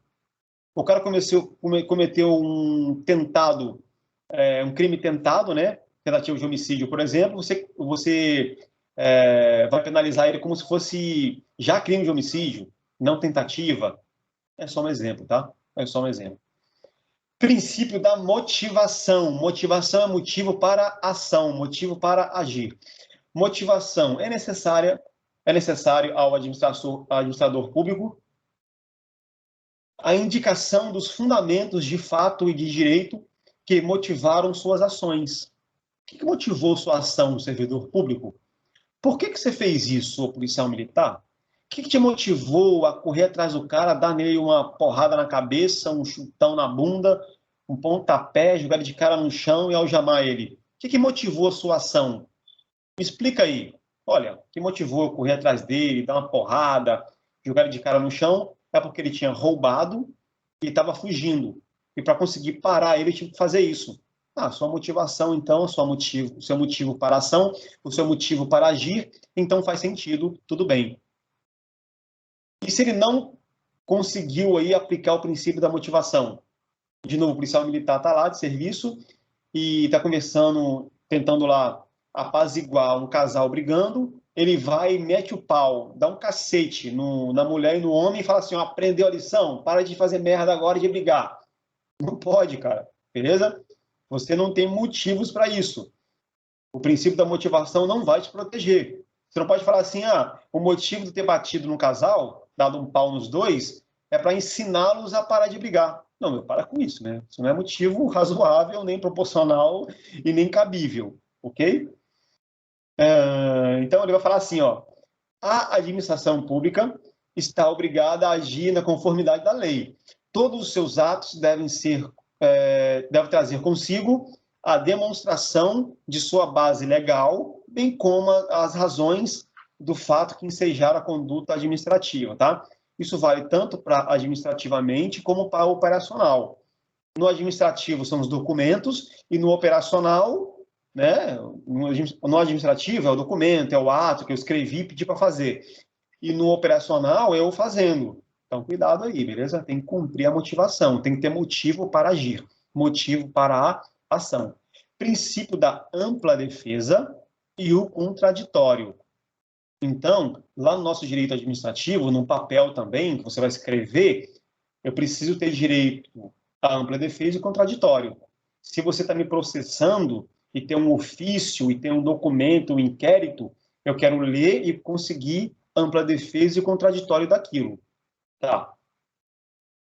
Speaker 1: O cara cometeu um tentado, um crime tentado, né? Tentativa de homicídio, por exemplo, você vai penalizar ele como se fosse já crime de homicídio, não tentativa. É só um exemplo, tá? É só um exemplo. Princípio da motivação. Motivação é motivo para ação, motivo para agir. Motivação é necessário ao administrador público a indicação dos fundamentos de fato e de direito que motivaram suas ações. O que motivou sua ação, servidor público? Por que você fez isso, policial militar? O que te motivou a correr atrás do cara, dar nele uma porrada na cabeça, um chutão na bunda, um pontapé, jogar ele de cara no chão e algemar ele? O que motivou a sua ação? Me explica aí. Olha, o que motivou eu correr atrás dele, dar uma porrada, jogar ele de cara no chão, é porque ele tinha roubado e estava fugindo. E para conseguir parar ele, tive que fazer isso. Sua motivação, então, o seu motivo para a ação, o seu motivo para agir, então faz sentido, tudo bem. E se ele não conseguiu aí aplicar o princípio da motivação? De novo, o policial militar está lá de serviço e está começando, tentando lá apaziguar um casal brigando, ele vai e mete o pau, dá um cacete na mulher e no homem e fala assim, aprendeu a lição? Para de fazer merda agora e de brigar. Não pode, cara, beleza? Você não tem motivos para isso. O princípio da motivação não vai te proteger. Você não pode falar assim, o motivo de ter batido no casal, dado um pau nos dois, é para ensiná-los a parar de brigar. Não, para com isso, né? Isso não é motivo razoável, nem proporcional e nem cabível, ok? Então, ele vai falar assim, a administração pública está obrigada a agir na conformidade da lei. Todos os seus atos devem trazer consigo a demonstração de sua base legal, bem como as razões do fato que ensejaram a conduta administrativa, tá? Isso vale tanto para administrativamente como para operacional. No administrativo são os documentos e no operacional, né? No administrativo é o documento, é o ato que eu escrevi e pedi para fazer. E no operacional é eu fazendo. Então, cuidado aí, beleza? Tem que cumprir a motivação, tem que ter motivo para agir, motivo para a ação. Princípio da ampla defesa e o contraditório. Então, lá no nosso direito administrativo, no papel também, que você vai escrever, eu preciso ter direito à ampla defesa e contraditório. Se você está me processando e tem um ofício e tem um documento, um inquérito, eu quero ler e conseguir ampla defesa e contraditório daquilo. Tá.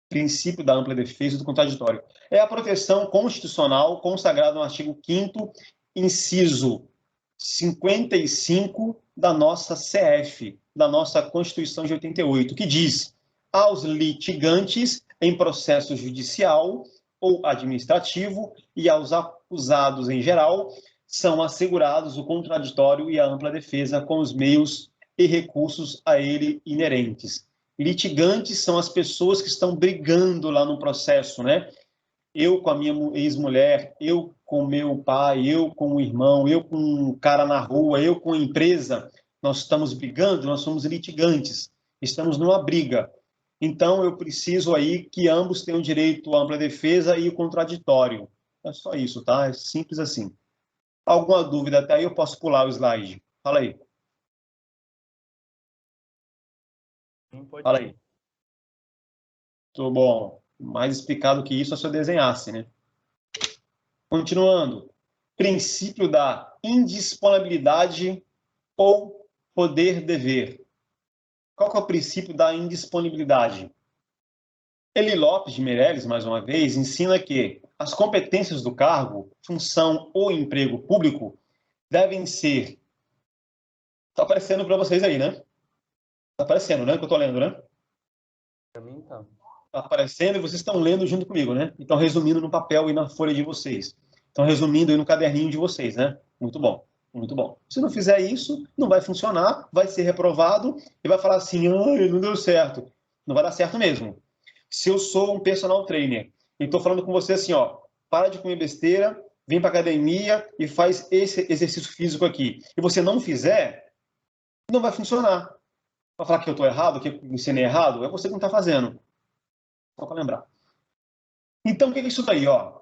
Speaker 1: Princípio da ampla defesa e do contraditório. É a proteção constitucional consagrada no artigo 5º, inciso 55 da nossa CF, da nossa Constituição de 88, que diz: aos litigantes em processo judicial ou administrativo e aos acusados em geral são assegurados o contraditório e a ampla defesa com os meios e recursos a ele inerentes. Litigantes são as pessoas que estão brigando lá no processo, né? Eu com a minha ex-mulher, eu com meu pai, eu com o irmão, eu com um cara na rua, eu com a empresa, nós estamos brigando, nós somos litigantes, estamos numa briga. Então, eu preciso aí que ambos tenham direito à ampla defesa e o contraditório. É só isso, tá? É simples assim. Alguma dúvida até aí? Eu posso pular o slide. Fala aí. Fala aí. Tudo bom. Mais explicado que isso é se eu desenhasse, né? Continuando. Princípio da indisponibilidade ou poder-dever. Qual que é o princípio da indisponibilidade? Eli Lopes de Meireles, mais uma vez, ensina que as competências do cargo, função ou emprego público devem ser... Está aparecendo para vocês aí, né? Está aparecendo, né? Que eu estou lendo, né?
Speaker 2: Para mim, tá.
Speaker 1: Está aparecendo e vocês estão lendo junto comigo, né? Então, resumindo no papel e na folha de vocês. Estão resumindo aí no caderninho de vocês, né? Muito bom, muito bom. Se não fizer isso, não vai funcionar, vai ser reprovado e vai falar assim, não deu certo. Não vai dar certo mesmo. Se eu sou um personal trainer e estou falando com você assim, para de comer besteira, vem para academia e faz esse exercício físico aqui, e você não fizer, não vai funcionar. Para falar que eu estou errado, que eu ensinei errado, é você que não está fazendo. Só para lembrar. Então, o que é isso daí? Ó?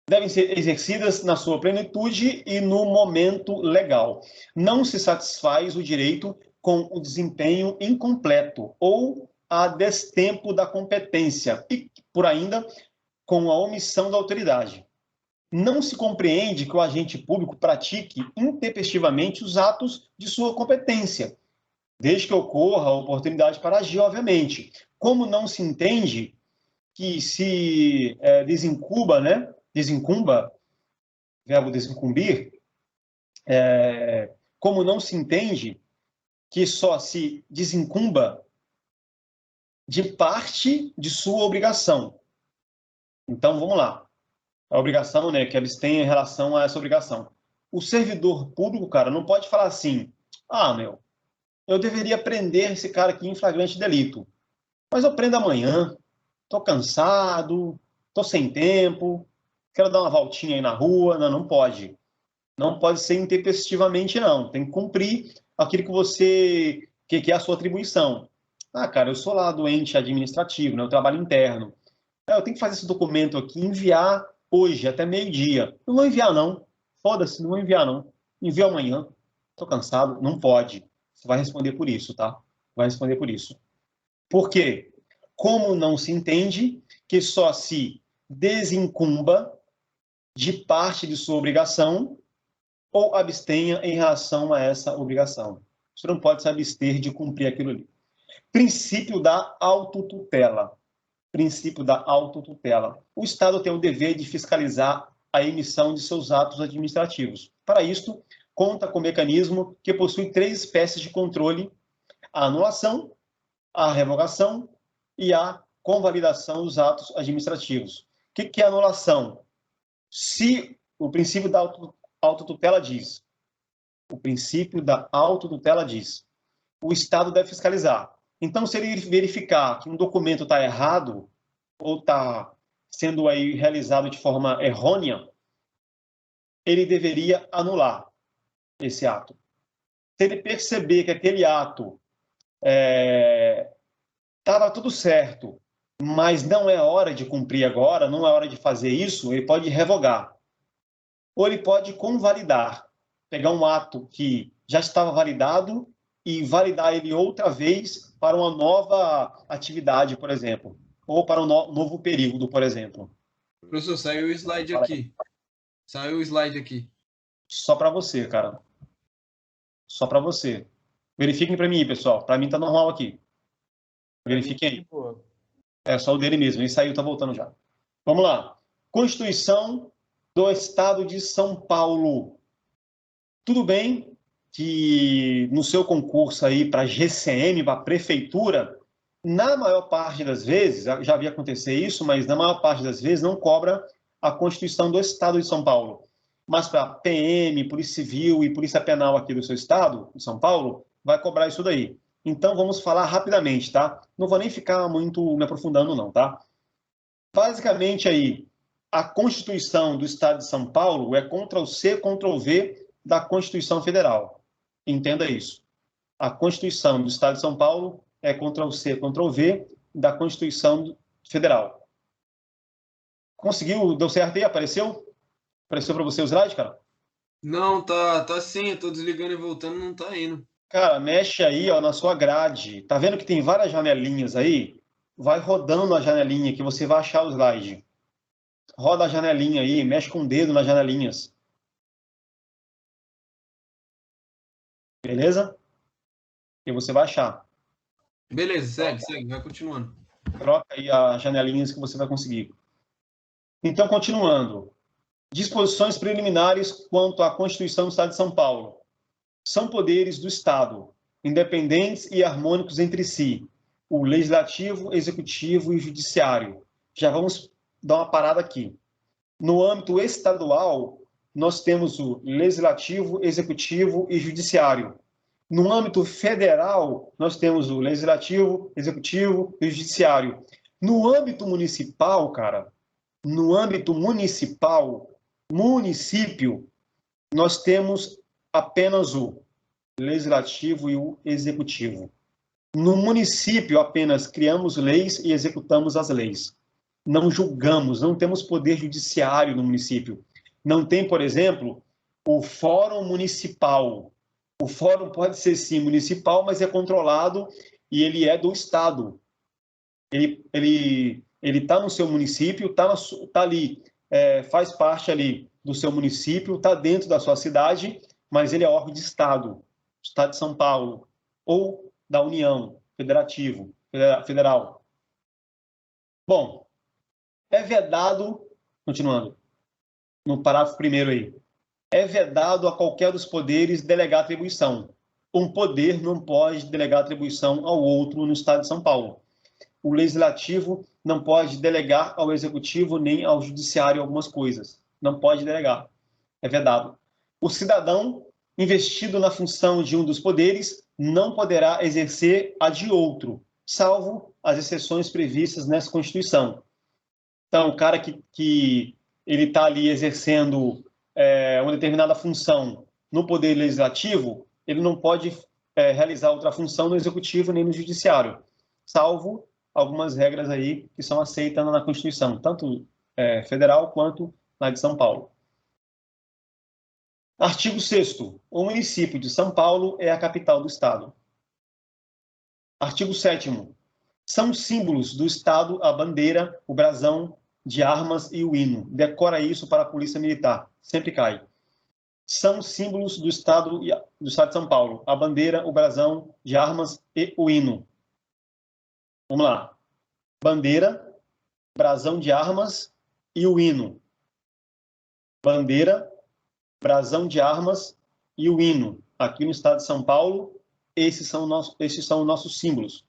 Speaker 1: Devem ser exercidas na sua plenitude e no momento legal. Não se satisfaz o direito com o desempenho incompleto ou a destempo da competência e, por ainda, com a omissão da autoridade. Não se compreende que o agente público pratique intempestivamente os atos de sua competência, desde que ocorra a oportunidade para agir, obviamente. Como não se entende que se desincumba, né? Desincumba, verbo desincumbir, como não se entende que só se desincumba de parte de sua obrigação. Então, vamos lá. A obrigação, né, que abstém em relação a essa obrigação. O servidor público, cara, não pode falar assim, eu deveria prender esse cara aqui em flagrante delito, mas eu prendo amanhã, tô cansado, tô sem tempo, quero dar uma voltinha aí na rua. Não, não pode. Não pode ser intempestivamente, não. Tem que cumprir aquilo que é a sua atribuição. Cara, eu sou lá doente administrativo, né? Eu trabalho interno. Eu tenho que fazer esse documento aqui, enviar hoje, até meio-dia. Não vou enviar, não. Foda-se, não vou enviar, não. Envio amanhã. Estou cansado. Não pode. Você vai responder por isso, tá? Vai responder por isso. Por quê? Como não se entende que só se desincumba de parte de sua obrigação ou abstenha em relação a essa obrigação. Você não pode se abster de cumprir aquilo ali. Princípio da autotutela. Princípio da autotutela. O Estado tem o dever de fiscalizar a emissão de seus atos administrativos. Para isto, conta com um mecanismo que possui 3 espécies de controle: a anulação, a revogação e a convalidação dos atos administrativos. O que é anulação? Se o princípio da autotutela diz, o Estado deve fiscalizar. Então, se ele verificar que um documento está errado ou está sendo aí realizado de forma errônea, ele deveria anular esse ato. Se ele perceber que aquele ato estava tudo certo, mas não é hora de cumprir agora, não é hora de fazer isso, ele pode revogar. Ou ele pode convalidar, pegar um ato que já estava validado e validar ele outra vez para uma nova atividade, por exemplo, ou para um novo período, por exemplo.
Speaker 3: Professor, saiu o slide aqui. Saiu o slide aqui.
Speaker 1: Só para você, cara. Só para você. Verifiquem para mim, pessoal. Para mim tá normal aqui. Verifiquem aí. É só o dele mesmo. Ele saiu, tá voltando já. Vamos lá. Constituição do Estado de São Paulo. Tudo bem que no seu concurso aí para GCM, para prefeitura, na maior parte das vezes, já havia acontecer isso, mas na maior parte das vezes não cobra a Constituição do Estado de São Paulo. Mas para PM, Polícia Civil e Polícia Penal aqui do seu estado, de São Paulo, vai cobrar isso daí. Então vamos falar rapidamente, tá? Não vou nem ficar muito me aprofundando, não, tá? Basicamente aí, a Constituição do Estado de São Paulo é Ctrl+C, Ctrl+V da Constituição Federal. Entenda isso. A Constituição do Estado de São Paulo é Ctrl+C, Ctrl+V da Constituição Federal. Conseguiu? Deu certo aí? Apareceu? Apareceu para você o slide, cara?
Speaker 3: Não, tá sim. Eu tô desligando e voltando, não tá indo.
Speaker 1: Cara, mexe aí, ó, na sua grade. Tá vendo que tem várias janelinhas aí? Vai rodando a janelinha que você vai achar o slide. Roda a janelinha aí, mexe com o dedo nas janelinhas. Beleza? E você vai achar.
Speaker 3: Beleza, segue, vai continuando.
Speaker 1: Troca aí as janelinhas que você vai conseguir. Então, continuando. Disposições preliminares quanto à Constituição do Estado de São Paulo. São poderes do Estado, independentes e harmônicos entre si. O Legislativo, Executivo e Judiciário. Já vamos dar uma parada aqui. No âmbito estadual, nós temos o Legislativo, Executivo e Judiciário. No âmbito federal, nós temos o Legislativo, Executivo e Judiciário. No âmbito municipal, cara, no âmbito municipal, município, nós temos apenas o legislativo e o executivo. No município, apenas criamos leis e executamos as leis. Não julgamos, não temos poder judiciário no município. Não tem, por exemplo, o fórum municipal. O fórum pode ser, sim, municipal, mas é controlado e ele é do Estado. Ele está no seu município, está ali, faz parte ali do seu município, está dentro da sua cidade, mas ele é órgão de Estado de São Paulo, ou da União, federal. Bom, é vedado, continuando, no parágrafo 1º aí, é vedado a qualquer dos poderes delegar atribuição. Um poder não pode delegar atribuição ao outro no Estado de São Paulo. O legislativo não pode delegar ao executivo nem ao judiciário algumas coisas. Não pode delegar. É vedado. O cidadão investido na função de um dos poderes não poderá exercer a de outro, salvo as exceções previstas nessa Constituição. Então, o cara que ele está ali exercendo uma determinada função no poder legislativo, ele não pode realizar outra função no executivo nem no judiciário, salvo algumas regras aí que são aceitas na Constituição, tanto federal quanto na de São Paulo. Artigo 6º. O município de São Paulo é a capital do Estado. Artigo 7º. São símbolos do Estado a bandeira, o brasão de armas e o hino. Decora isso para a Polícia Militar. Sempre cai. São símbolos do Estado de São Paulo. A bandeira, o brasão de armas e o hino. Vamos lá. Bandeira, brasão de armas e o hino. Bandeira, brasão de armas e o hino. Aqui no Estado de São Paulo, esses são os nossos símbolos.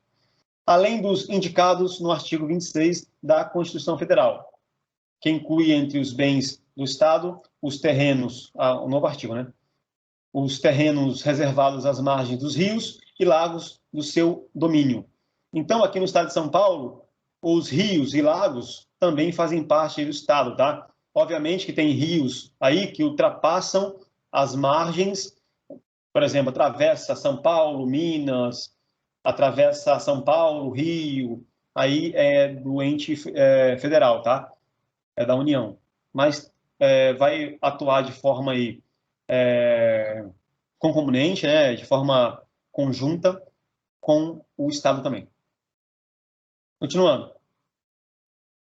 Speaker 1: Além dos indicados no artigo 26 da Constituição Federal, que inclui entre os bens do Estado os terrenos, o novo artigo, né? Os terrenos reservados às margens dos rios e lagos do seu domínio. Então, aqui no Estado de São Paulo, os rios e lagos também fazem parte do Estado, tá? Obviamente que tem rios aí que ultrapassam as margens, por exemplo, atravessa São Paulo, Minas, atravessa São Paulo, Rio, aí é do ente federal, tá? É da União. Mas vai atuar de forma aí, concomitante, né? De forma conjunta com o Estado também. Continuando.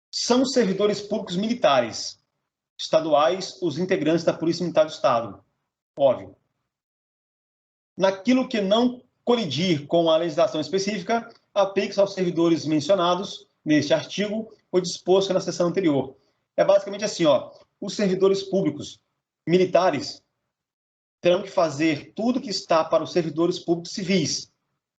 Speaker 1: São servidores públicos militares estaduais os integrantes da Polícia Militar do Estado. Óbvio. Naquilo que não colidir com a legislação específica, aplique-se aos servidores mencionados neste artigo o disposto na seção anterior. É basicamente assim, ó, os servidores públicos militares terão que fazer tudo que está para os servidores públicos civis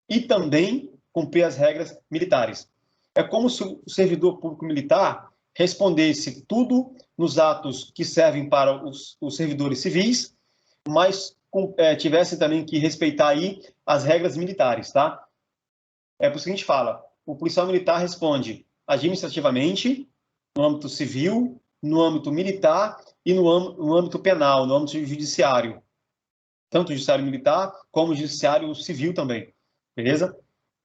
Speaker 1: e também cumprir as regras militares. É como se o servidor público militar respondesse tudo nos atos que servem para os servidores civis, mas tivesse também que respeitar aí as regras militares, tá? É por isso que a gente fala, o policial militar responde administrativamente, no âmbito civil, no âmbito militar e no âmbito penal, no âmbito judiciário. Tanto o judiciário militar como o judiciário civil também, beleza?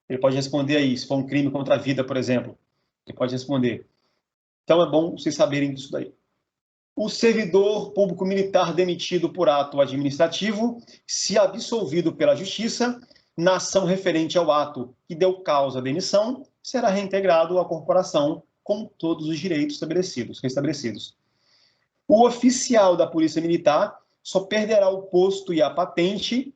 Speaker 1: Ele pode responder aí, se for um crime contra a vida, por exemplo, ele pode responder. Então é bom vocês saberem disso daí. O servidor público militar demitido por ato administrativo, se absolvido pela Justiça, na ação referente ao ato que deu causa à demissão, será reintegrado à corporação com todos os direitos restabelecidos. O oficial da Polícia Militar só perderá o posto e a patente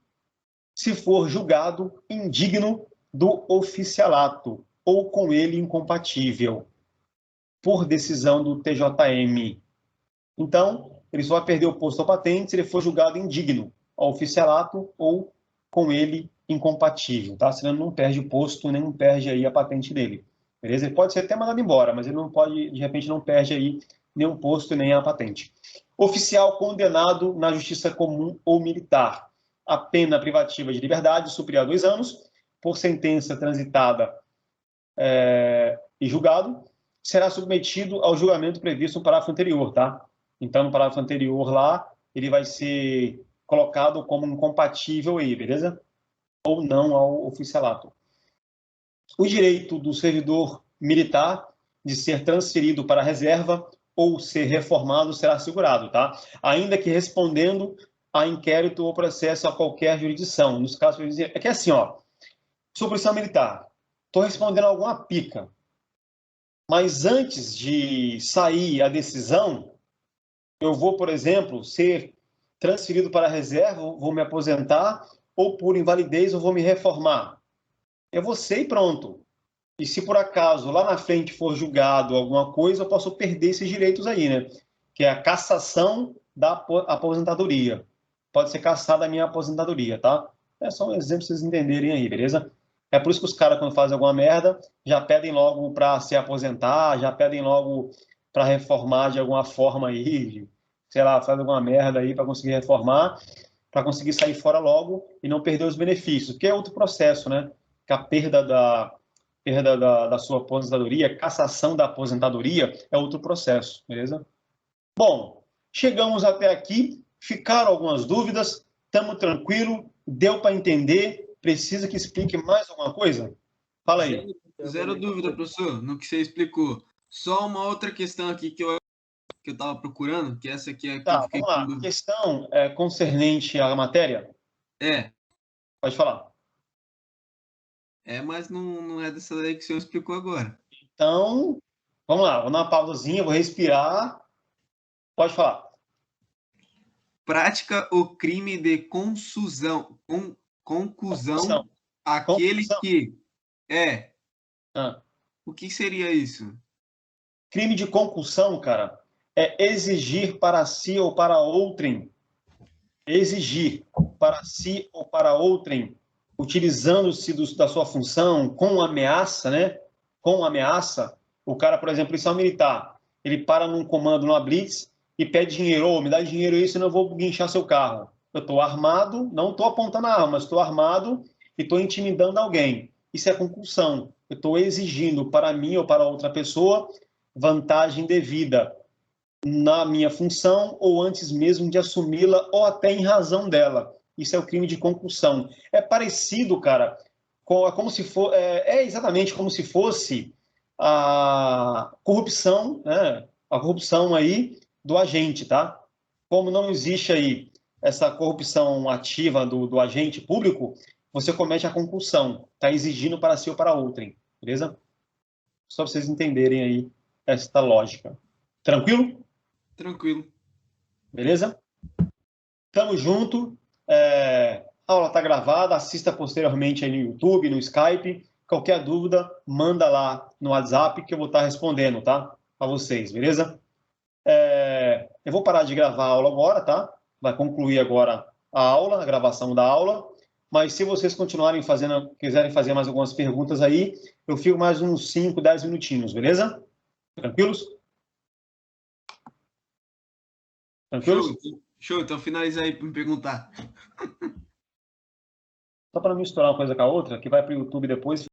Speaker 1: se for julgado indigno do oficialato ou com ele incompatível, por decisão do TJM. Então, ele só vai perder o posto ou patente se ele for julgado indigno ao oficialato ou com ele incompatível, tá? Senão ele não perde o posto, nem perde aí a patente dele, beleza? Ele pode ser até mandado embora, mas ele não pode, de repente, não perde aí nem o posto nem a patente. Oficial condenado na justiça comum ou militar, a pena privativa de liberdade superior a 2 anos, por sentença transitada e julgado, será submetido ao julgamento previsto no parágrafo anterior, tá? Então, no parágrafo anterior lá, ele vai ser colocado como incompatível aí, beleza? Ou não ao oficialato. O direito do servidor militar de ser transferido para a reserva ou ser reformado será assegurado, tá? Ainda que respondendo a inquérito ou processo a qualquer jurisdição. Nos casos, é que assim, ó, sou policial militar, estou respondendo a alguma pica, mas antes de sair a decisão, eu vou, por exemplo, ser transferido para a reserva, vou me aposentar, ou por invalidez eu vou me reformar. Eu vou ser e pronto. E se por acaso lá na frente for julgado alguma coisa, eu posso perder esses direitos aí, né? Que é a cassação da aposentadoria. Pode ser cassada a minha aposentadoria, tá? É só um exemplo para vocês entenderem aí, beleza? É por isso que os caras, quando fazem alguma merda, já pedem logo para se aposentar, já pedem logo para reformar de alguma forma aí, sei lá, faz alguma merda aí para conseguir reformar, para conseguir sair fora logo e não perder os benefícios, que é outro processo, né? Que a perda da sua aposentadoria, cassação da aposentadoria, é outro processo, beleza? Bom, chegamos até aqui, ficaram algumas dúvidas, estamos tranquilo, deu para entender, precisa que explique mais alguma coisa? Fala aí.
Speaker 3: Zero dúvida, professor, no que você explicou. Só uma outra questão aqui que eu estava procurando, que essa aqui é que eu
Speaker 1: Tá,
Speaker 3: fiquei
Speaker 1: vamos
Speaker 3: com
Speaker 1: lá.
Speaker 3: dúvida.
Speaker 1: Questão concernente à matéria? Pode falar.
Speaker 3: Mas não é dessa daí que o senhor explicou agora.
Speaker 1: Então, vamos lá, vou dar uma pausazinha, vou respirar. Pode falar.
Speaker 3: Pratica o crime de concussão,
Speaker 1: Concussão.
Speaker 3: aquele
Speaker 1: Concussão.
Speaker 3: que
Speaker 1: Ah.
Speaker 3: O que seria isso?
Speaker 1: Crime de concussão, cara, é exigir para si ou para outrem. Exigir para si ou para outrem, utilizando-se da sua função com ameaça, né? Com ameaça. O cara, por exemplo, policial militar, ele para num comando, numa blitz, e pede dinheiro. Oh, me dá dinheiro aí, senão eu vou guinchar seu carro. Eu estou armado, não estou apontando a arma, mas estou armado e estou intimidando alguém. Isso é concussão. Eu estou exigindo para mim ou para outra pessoa vantagem devida na minha função ou antes mesmo de assumi-la ou até em razão dela. Isso é o crime de concussão. É parecido, cara, como se for, exatamente como se fosse a corrupção, né? A corrupção aí do agente, tá? Como não existe aí essa corrupção ativa do agente público, você comete a concussão, tá exigindo para si ou para outrem, beleza? Só para vocês entenderem aí esta lógica. Tranquilo?
Speaker 3: Tranquilo.
Speaker 1: Beleza? Tamo junto. A aula está gravada, assista posteriormente aí no YouTube, no Skype. Qualquer dúvida, manda lá no WhatsApp que eu vou estar respondendo, tá? Para vocês, beleza? Eu vou parar de gravar a aula agora, tá? Vai concluir agora a aula, a gravação da aula. Mas se vocês continuarem fazendo, quiserem fazer mais algumas perguntas aí, eu fico mais uns 5, 10 minutinhos, beleza? Tranquilos? Tranquilos?
Speaker 3: Show, então finaliza aí para me perguntar.
Speaker 1: Só para não misturar uma coisa com a outra, que vai para o YouTube depois.